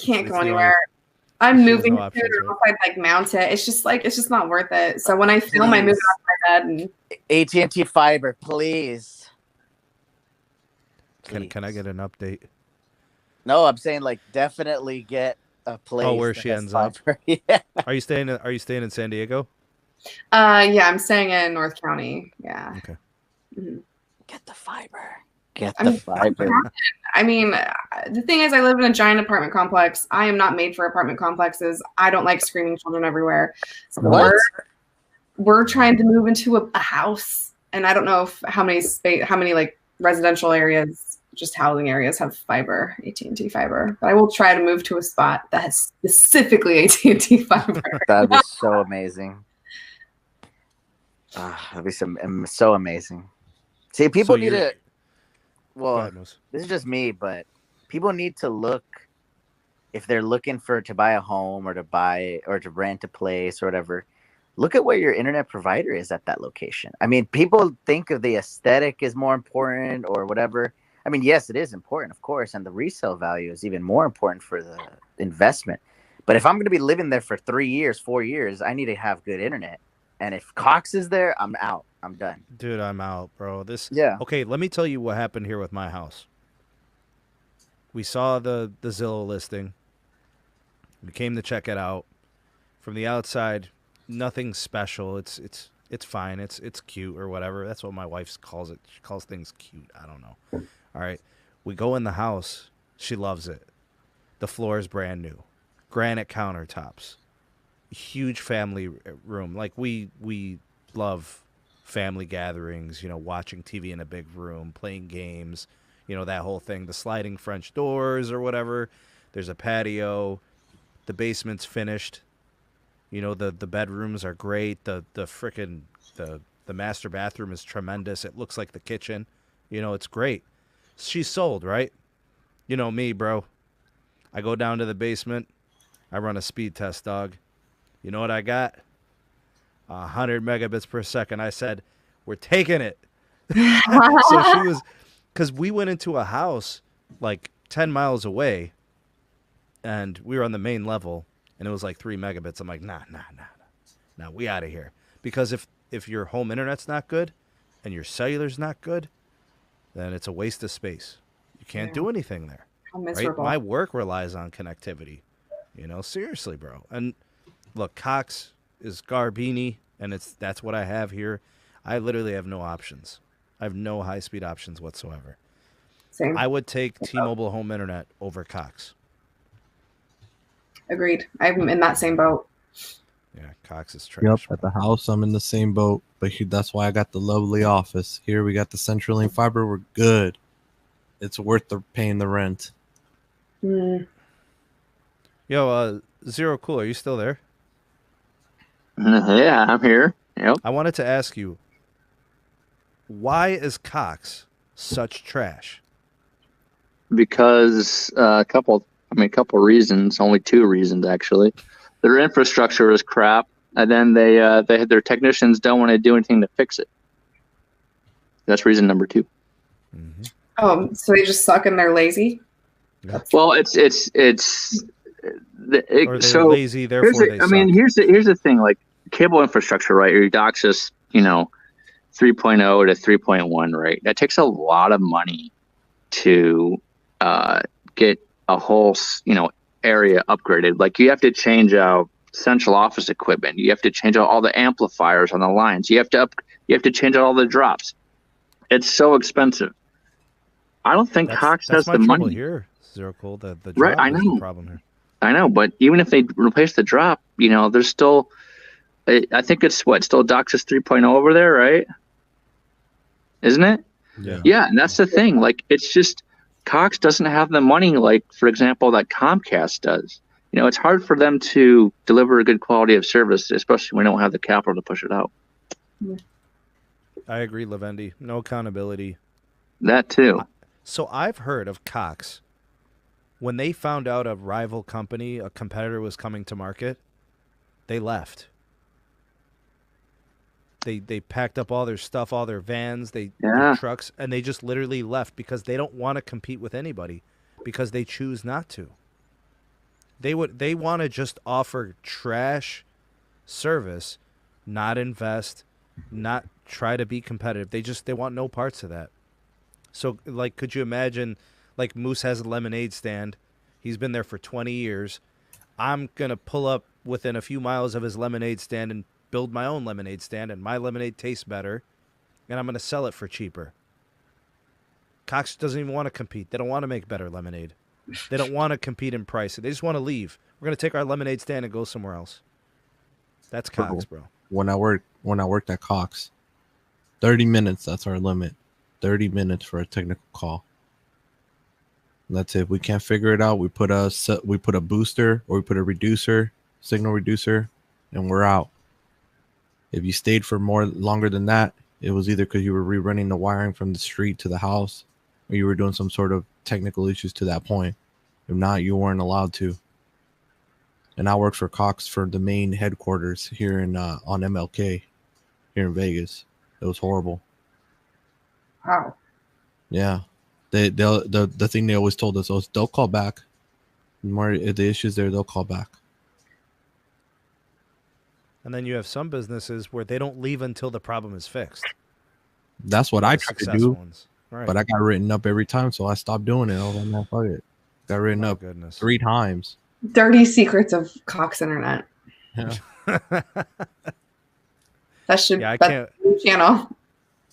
can't
It's
go
the
anywhere.
She
I'm
has
moving
no options,
soon,
right?
or else I'd like mount it. It's just not worth it. So when I film, I move it off my bed and
AT&T fiber, please.
Can I get an update?
No, I'm saying like definitely get a place.
Oh, where she ends up.
Yeah.
Are you staying in San Diego?
Yeah, I'm staying in North County. Yeah.
Okay.
Mhm.
Get the fiber. Get the fiber.
I mean, the thing is, I live in a giant apartment complex. I am not made for apartment complexes. I don't like screaming children everywhere. So
What?
we're trying to move into a house, and I don't know how many like residential areas, just housing areas, have fiber, AT&T fiber. But I will try to move to a spot that has specifically AT&T fiber.
That'd be so amazing. That'd be so amazing. See, people need to. Well, this is just me, but people need to look if they're looking to buy a home or to rent a place or whatever. Look at where your internet provider is at that location. I mean, people think of the aesthetic is more important or whatever. I mean, yes, it is important, of course, and the resale value is even more important for the investment. But if I'm going to be living there for 3 years, 4 years, I need to have good internet. And if Cox is there, I'm out. I'm done.
Dude, I'm out, bro.
Yeah.
Okay, let me tell you what happened here with my house. We saw the Zillow listing. We came to check it out. From the outside, nothing special. It's fine. It's cute or whatever. That's what my wife calls it. She calls things cute. I don't know. All right. We go in the house. She loves it. The floor is brand new. Granite countertops. Huge family room. Like we love family gatherings, watching TV in a big room, playing games, that whole thing. The sliding French doors or whatever. There's a patio. The basement's finished. The bedrooms are great. The master bathroom is tremendous. It looks like the kitchen. It's great. She's sold, right? Me, bro. I go down to the basement. I run a speed test, dog. You know what I got? 100 megabits per second. I said, we're taking it. So she was, because we went into a house like 10 miles away, and we were on the main level, and it was like 3 megabits. I'm like, nah, we out of here. Because if your home internet's not good and your cellular's not good, then it's a waste of space. You can't do anything there.
How miserable.
Right? My work relies on connectivity. Seriously, bro. And look, Cox is Garbini, and that's what I have here. I literally have no options. I have no high-speed options whatsoever.
Same.
I would take T-Mobile home internet over Cox.
Agreed. I'm in that same boat.
Yeah, Cox is trash.
Yep, at the house, I'm in the same boat. But that's why I got the lovely office. Here we got the CenturyLink fiber. We're good. It's worth paying the rent.
Mm.
Yo, Zero Cool, are you still there?
Yeah, I'm here. Yep.
I wanted to ask you, why is Cox such trash?
Because a couple reasons, only 2 reasons actually. Their infrastructure is crap, and then their technicians don't want to do anything to fix it. That's reason number 2.
Mm-hmm.
Oh, so they just suck and they're lazy?
Yeah.
Well, it's
or they're
so
lazy, therefore they suck.
I mean, here's the thing, like cable infrastructure, right? Your DOCSIS, 3.0 to 3.1, right? That takes a lot of money to get a whole, area upgraded. Like you have to change out central office equipment. You have to change out all the amplifiers on the lines. You have to change out all the drops. It's so expensive. I don't think Cox has the money
here. Zero Cool, the drop
right, I
is
know.
the problem here.
I know, but even if they replace the drop, there's still, I think it's still DOCSIS 3.0 over there, right? Isn't it?
Yeah.
Yeah, and that's the thing. Like, it's just, Cox doesn't have the money, like, for example, that Comcast does. It's hard for them to deliver a good quality of service, especially when we don't have the capital to push it out.
I agree, Lavendi. No accountability.
That too.
So I've heard of Cox. When they found out a rival company, a competitor was coming to market, they left. They packed up all their stuff, all their vans, their trucks, and they just literally left because they don't want to compete with anybody because they choose not to. They want to just offer trash service, not invest, not try to be competitive. They want no parts of that. So, like, could you imagine, like, Moose has a lemonade stand. He's been there for 20 years. I'm going to pull up within a few miles of his lemonade stand and build my own lemonade stand, and my lemonade tastes better, and I'm going to sell it for cheaper. Cox doesn't even want to compete. They don't want to make better lemonade. They don't want to compete in price. They just want to leave. We're going to take our lemonade stand and go somewhere else. That's Cox, bro.
When I worked at Cox, 30 minutes, that's our limit. 30 minutes for a technical call. That's it. If we can't figure it out, we put a booster or we put a reducer, signal reducer, and we're out. If you stayed for longer than that, it was either because you were rerunning the wiring from the street to the house, or you were doing some sort of technical issues to that point. If not, you weren't allowed to. And I worked for Cox for the main headquarters here on MLK here in Vegas. It was horrible.
Wow.
Yeah. The thing they always told us was they'll call back. The more the issues there, they'll call back.
And then you have some businesses where they don't leave until the problem is fixed.
That's what I tried to do,
right.
But I got written up every time, so I stopped doing it. I was like, man, fuck it. Got written up 3 times.
Dirty secrets of Cox Internet.
Yeah.
That should
I
be
can't
a channel.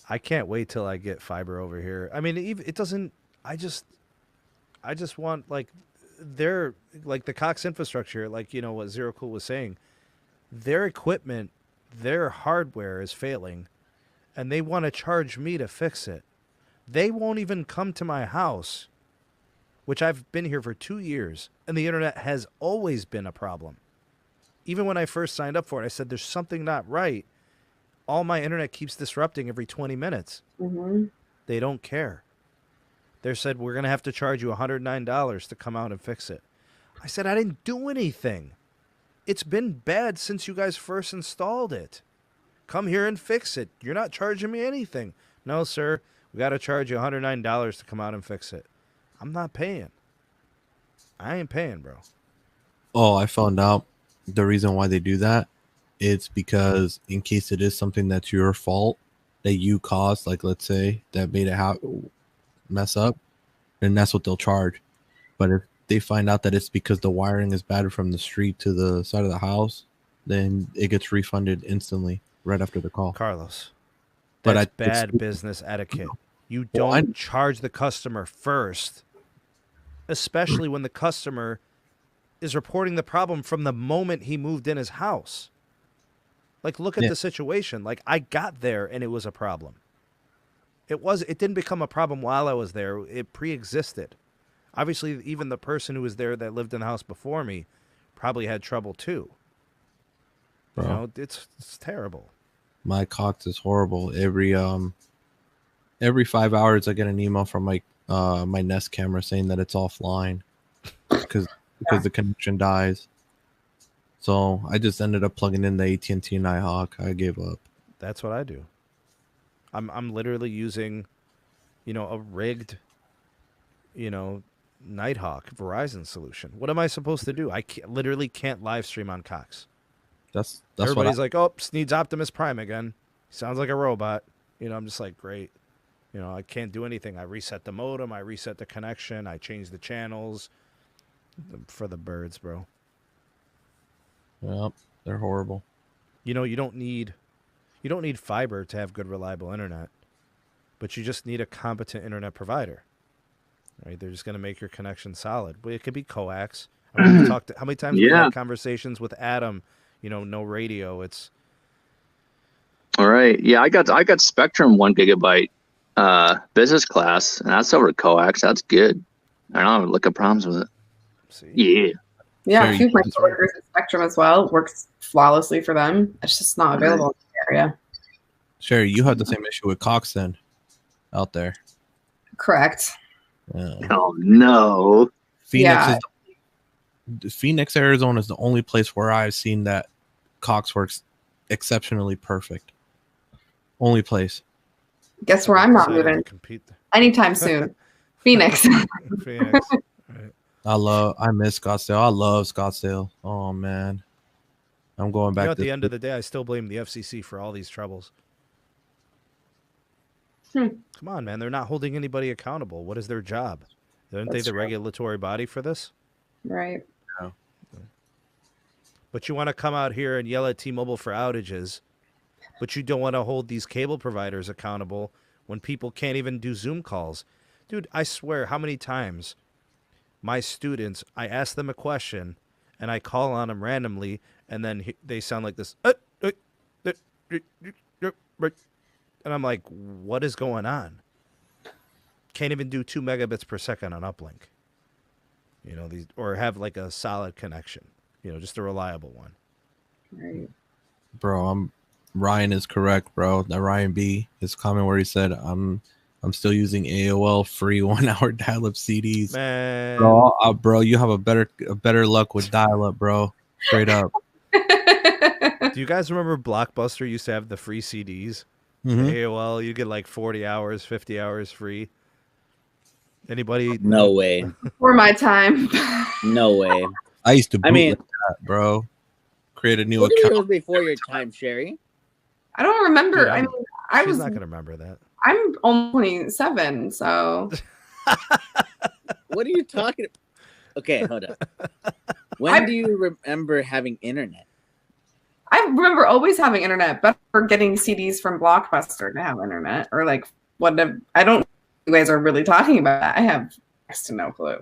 I can't wait till I get fiber over here. I mean, it doesn't. I just want like the Cox infrastructure, like what Zero Cool was saying. Their equipment, their hardware is failing, and they want to charge me to fix it. They won't even come to my house, which I've been here for 2 years, and the internet has always been a problem. Even when I first signed up for it, I said there's something not right. All my internet keeps disrupting every 20 minutes.
Mm-hmm.
They don't care. They said, we're going to have to charge you $109 to come out and fix it. I said, I didn't do anything. It's been bad since you guys first installed it. Come here and fix it. You're not charging me anything. No, sir. We got to charge you $109 to come out and fix it. I'm not paying. I ain't paying, bro.
Oh, I found out the reason why they do that. It's because in case it is something that's your fault that you caused, like let's say that made it mess up, then that's what they'll charge. But if they find out that it's because the wiring is bad from the street to the side of the house, then it gets refunded instantly right after the call.
Carlos,
But
that's bad business etiquette. You don't charge the customer first, especially when the customer is reporting the problem from the moment he moved in his house. Like, look at the situation. Like, I got there and it was a problem. It didn't become a problem while I was there. It pre-existed. Obviously, even the person who was there that lived in the house before me probably had trouble too.
Bro,
it's terrible.
My Cox is horrible. Every 5 hours I get an email from my Nest camera saying that it's offline because the connection dies. So I just ended up plugging in the AT&T Nighthawk. I gave up.
That's what I do. I'm literally using, a rigged, Nighthawk Verizon solution. What am I supposed to do? I literally can't live stream on Cox.
That's
everybody's like, oh, Sneed's Optimus Prime again. Sounds like a robot. I'm just like, great. I can't do anything. I reset the modem. I reset the connection. I change the channels. For the birds, bro.
Yep, they're horrible.
You don't need fiber to have good, reliable internet, but you just need a competent internet provider. Right? They're just going to make your connection solid. But it could be coax. I mean, how many times we had conversations with Adam? No radio. It's
all right. Yeah, I got Spectrum 1 gigabyte business class, and that's over coax. That's good. I don't look at problems with it.
See?
Yeah.
Yeah, a few of my coworkers at Spectrum as well. Works flawlessly for them. It's just not available in the area.
Sherri, you had the same issue with Cox then out there.
Correct.
Oh, no.
Phoenix, Arizona is the only place where I've seen that Cox works exceptionally perfect. Only place.
Guess where I'm not moving anytime soon. Phoenix.
Phoenix. Right.
I miss Scottsdale. I love Scottsdale. Oh man, I'm going back.
At the end of the day, I still blame the FCC for all these troubles. Come on, man. They're not holding anybody accountable. What is their job? Aren't they the regulatory body for this?
Right.
No.
But you want to come out here and yell at T-Mobile for outages, but you don't want to hold these cable providers accountable when people can't even do Zoom calls. Dude, I swear, how many times my students, I ask them a question, and I call on them randomly, and then they sound like this. And I'm like, what is going on? Can't even do 2 megabits per second on uplink. You know, these, or have like a solid connection. You know, just a reliable one.
Right.
Bro, Ryan is correct, bro. That Ryan B, his comment where he said, I'm still using AOL free 1 hour dial-up CDs.
Man,
bro, you have a better luck with dial-up, bro. Straight up.
do you guys remember Blockbuster used to have the free CDs?
Mhm.
AOL, you get like 40 hours, 50 hours free. Anybody?
No way.
For my time.
No way.
I used to
mean-
bootleg that, bro. Create a new
What
account.
was before your time, Sherry?
I don't remember.
Dude,
I mean, I
She's
was.
not going to remember that.
I'm only 27, so
What are you talking about? Okay, hold up. When do you remember having internet?
I remember always having internet, but for getting CDs from Blockbuster to have internet or like whatever. I don't. You guys are really talking about that. I have next to no clue.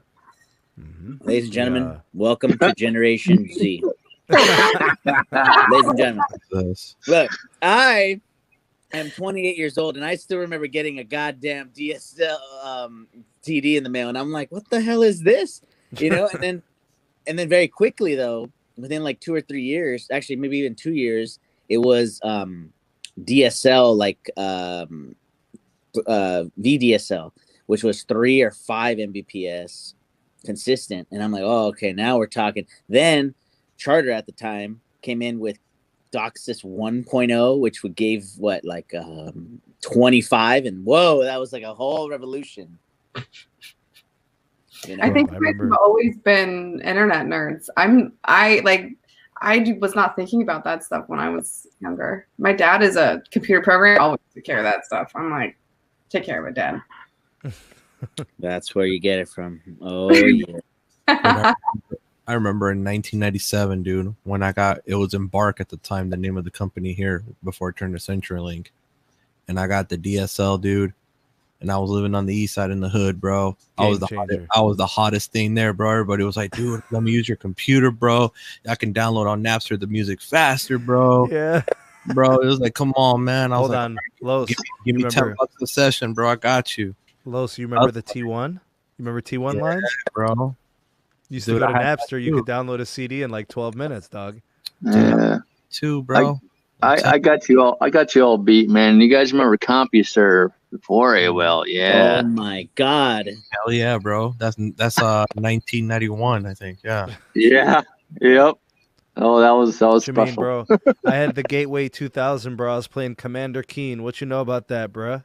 Mm-hmm.
Ladies and gentlemen,
Yeah.
welcome to Generation Z. Ladies and gentlemen,
This.
look, I am 28 years old, and I still remember getting a goddamn DSL TD in the mail, and I'm like, what the hell is this? You know, and then very quickly though, within like 2 or 3 years, actually maybe even 2 years, it was DSL, like VDSL, which was 3 or 5 Mbps consistent, and I'm like, oh, okay, now we're talking. Then Charter at the time came in with DOCSIS 1.0, which would gave what, like 25, and whoa, that was like a whole revolution. You know?
I think
I
you guys
remember-
have always been internet nerds. I was not thinking about that stuff when I was younger. My dad is a computer programmer. Always took care of that stuff. I'm like, take care of it, Dad.
That's where you get it from. Oh yeah.
I remember in 1997, dude, when it was Embark at the time, the name of the company here before it turned to CenturyLink. And I got the DSL, dude. And I was living on the east side in the hood, bro. I was the hottest thing there, bro. Everybody was like, dude, let me use your computer, bro. I can download on Napster the music faster, bro.
Yeah.
Bro, it was like, come on, man. I was
Hold
like,
on. Los,
give me
you
10
remember-
bucks a session, bro. I got you,
Los, you remember the T1? You remember T1
Yeah.
lines?
bro.
You used
Dude,
to go to
I had
Napster. You could download a CD in like 12 minutes, dog.
Yeah.
Too, bro.
I got you all beat, man. You guys remember CompuServe before AOL? Yeah.
Oh my god.
Hell yeah, bro. That's 1991, I think. Yeah.
Yeah. Yep. Oh, that was
What you mean,
special.
bro? I had the Gateway 2000, bro. I was playing Commander Keen. What you know about that, bro?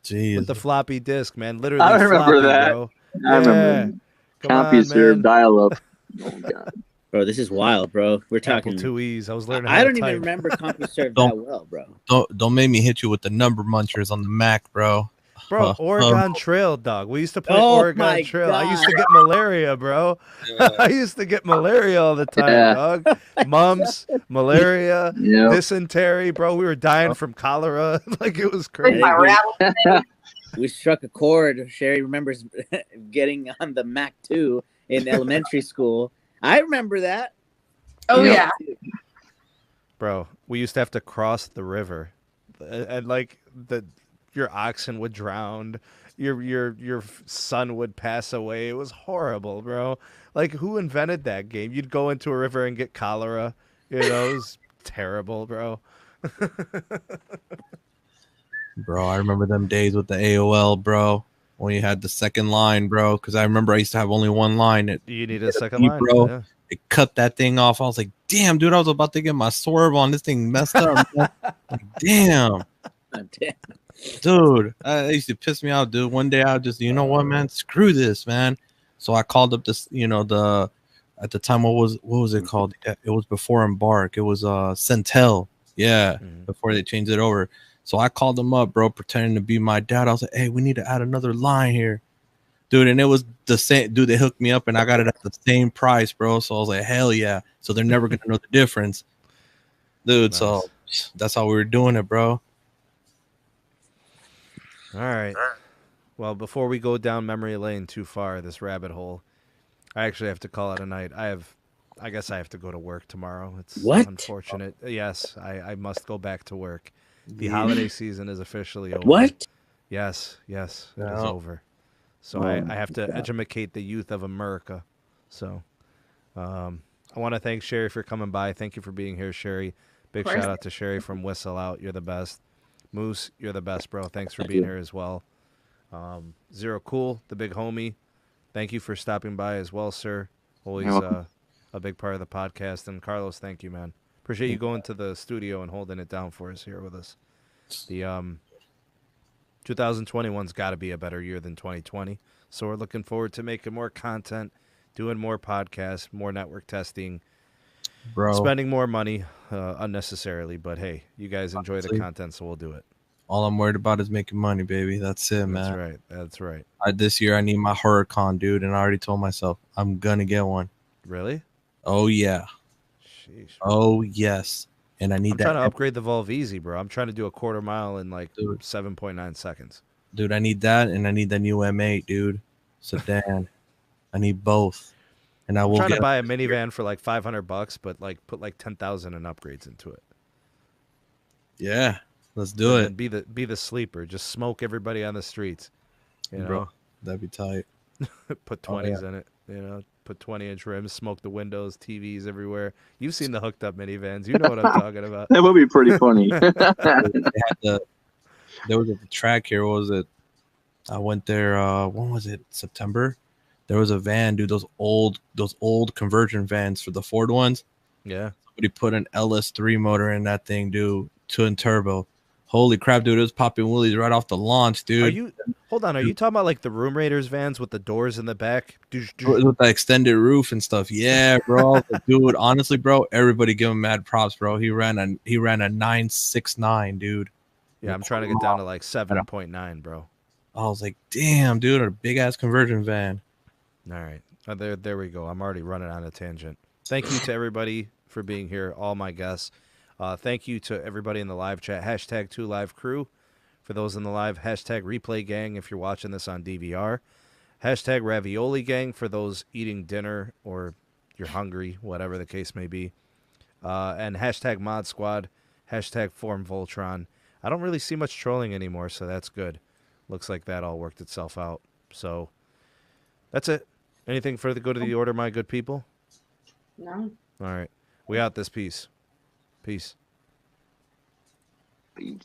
Jeez.
With the floppy disk, man. Literally
I remember
floppy,
that.
bro.
I remember
Come on,
CompuServe
man.
dial-up. Oh god.
Bro, this is wild, bro. We're
Apple
talking.
IIe's. I was learning how
I
to
don't even
type.
remember CompuServe
Don't-
that well, bro.
Don't make me hit you with the number munchers on the Mac, bro.
Bro, Oregon Trail, dog. We used to play
Oh
Oregon
my
Trail. I used
God.
to get malaria, bro. I used to get malaria all the time,
Yeah.
dog. Mumps, malaria,
Yep.
dysentery, bro. We were dying from cholera. Like, it was
With
crazy.
my rattle.
We struck a chord. Sherry remembers getting on the Mac 2 in elementary school. I remember that.
Oh
Yeah.
yeah.
Bro, we used to have to cross the river. And like your oxen would drown. Your son would pass away. It was horrible, bro. Like, who invented that game? You'd go into a river and get cholera. You know, it was terrible, bro.
Bro, I remember them days with the AOL, bro. When you had the second line, bro. Because I remember I used to have only one line.
You need a second
beat,
line,
bro.
Yeah.
It cut that thing off. I was like, damn, dude, I was about to get my swerve on. This thing messed up. Man. Like, damn. Dude, it used to piss me off, dude. One day I just, you know what, man? Screw this, man. So I called up this, at the time, what was it called? It was before Embark. It was Centel. Yeah,
Mhm.
before they changed it over. So I called him up, bro, pretending to be my dad. I was like, hey, we need to add another line here. Dude, and it was the same. Dude, they hooked me up, and I got it at the same price, bro. So I was like, hell yeah. So they're never going to know the difference. Dude,
Nice.
So that's how we were doing it, bro.
All right. Well, before we go down memory lane too far, this rabbit hole, I actually have to call it a night. I guess I have to go to work tomorrow. It's
What?
unfortunate. Yes, I must go back to work. The holiday season is officially over.
What?
Yes, it is
Yeah.
over. So I have to educate the youth of America. So I want to thank Sherri for coming by. Thank you for being here, Sherri. Big
Of course.
shout out to Sherri from Whistleout. You're the best. Moose, you're the best, bro. Thanks for being here as well. Zero Cool, the big homie. Thank you for stopping by as well, sir. Always
You're welcome.
a big part of the podcast. And Carlos, thank you, man. Appreciate you going to the studio and holding it down for us here with us. The 2021's got to be a better year than 2020. So we're looking forward to making more content, doing more podcasts, more network testing,
Bro,
spending more money unnecessarily. But hey, you guys enjoy the
Honestly,
content, so we'll do it.
all I'm worried about is making money, baby. That's it, man.
That's right. That's right.
This year I need my horror con, dude, and I already told myself I'm gonna get one.
Really?
Oh yeah.
Sheesh.
Oh yes. And I need
I'm
that.
trying to upgrade the Volvizi, bro. I'm trying to do a quarter mile in like
Dude.
7.9 seconds.
Dude, I need that, and I need the new M8, dude. Sedan. I need both. And I
I'm
will
trying
get
to buy a minivan for like $500, but like put like 10,000 in upgrades into it.
Yeah. Let's do
And
it.
be the sleeper. Just smoke everybody on the streets. You know,
Bro, that'd be tight.
put
Oh,
20s in it. You know, put 20-inch rims, smoke the windows, TVs everywhere. You've seen the hooked up minivans. You know what I'm talking about.
That would be pretty funny.
There was a track here. What was it? I went there. When was it? September. There was a van, dude. Those old conversion vans for the Ford ones.
Yeah.
Somebody put an LS3 motor in that thing, dude. Twin turbo. Holy crap, dude! It was popping wheelies right off the launch, dude.
Hold on? Are you talking about like the Room Raiders vans with the doors in the back?
With the extended roof and stuff. Yeah, bro. Dude, honestly, bro, everybody give him mad props, bro. He ran a 969, dude.
Yeah, I'm trying to get down to like 7.9, bro.
I was like, damn, dude, a big ass conversion van.
All right. There we go. I'm already running on a tangent. Thank you to everybody for being here, all my guests. Thank you to everybody in the live chat. Hashtag 2LiveCrew for those in the live. Hashtag Replay Gang if you're watching this on DVR. Hashtag Ravioli Gang for those eating dinner or you're hungry, whatever the case may be. And hashtag Mod Squad. Hashtag Form Voltron. I don't really see much trolling anymore, so that's good. Looks like that all worked itself out. So that's it. Anything further go to the order, my good people?
No.
All right. We out this piece. Peace.
Peace.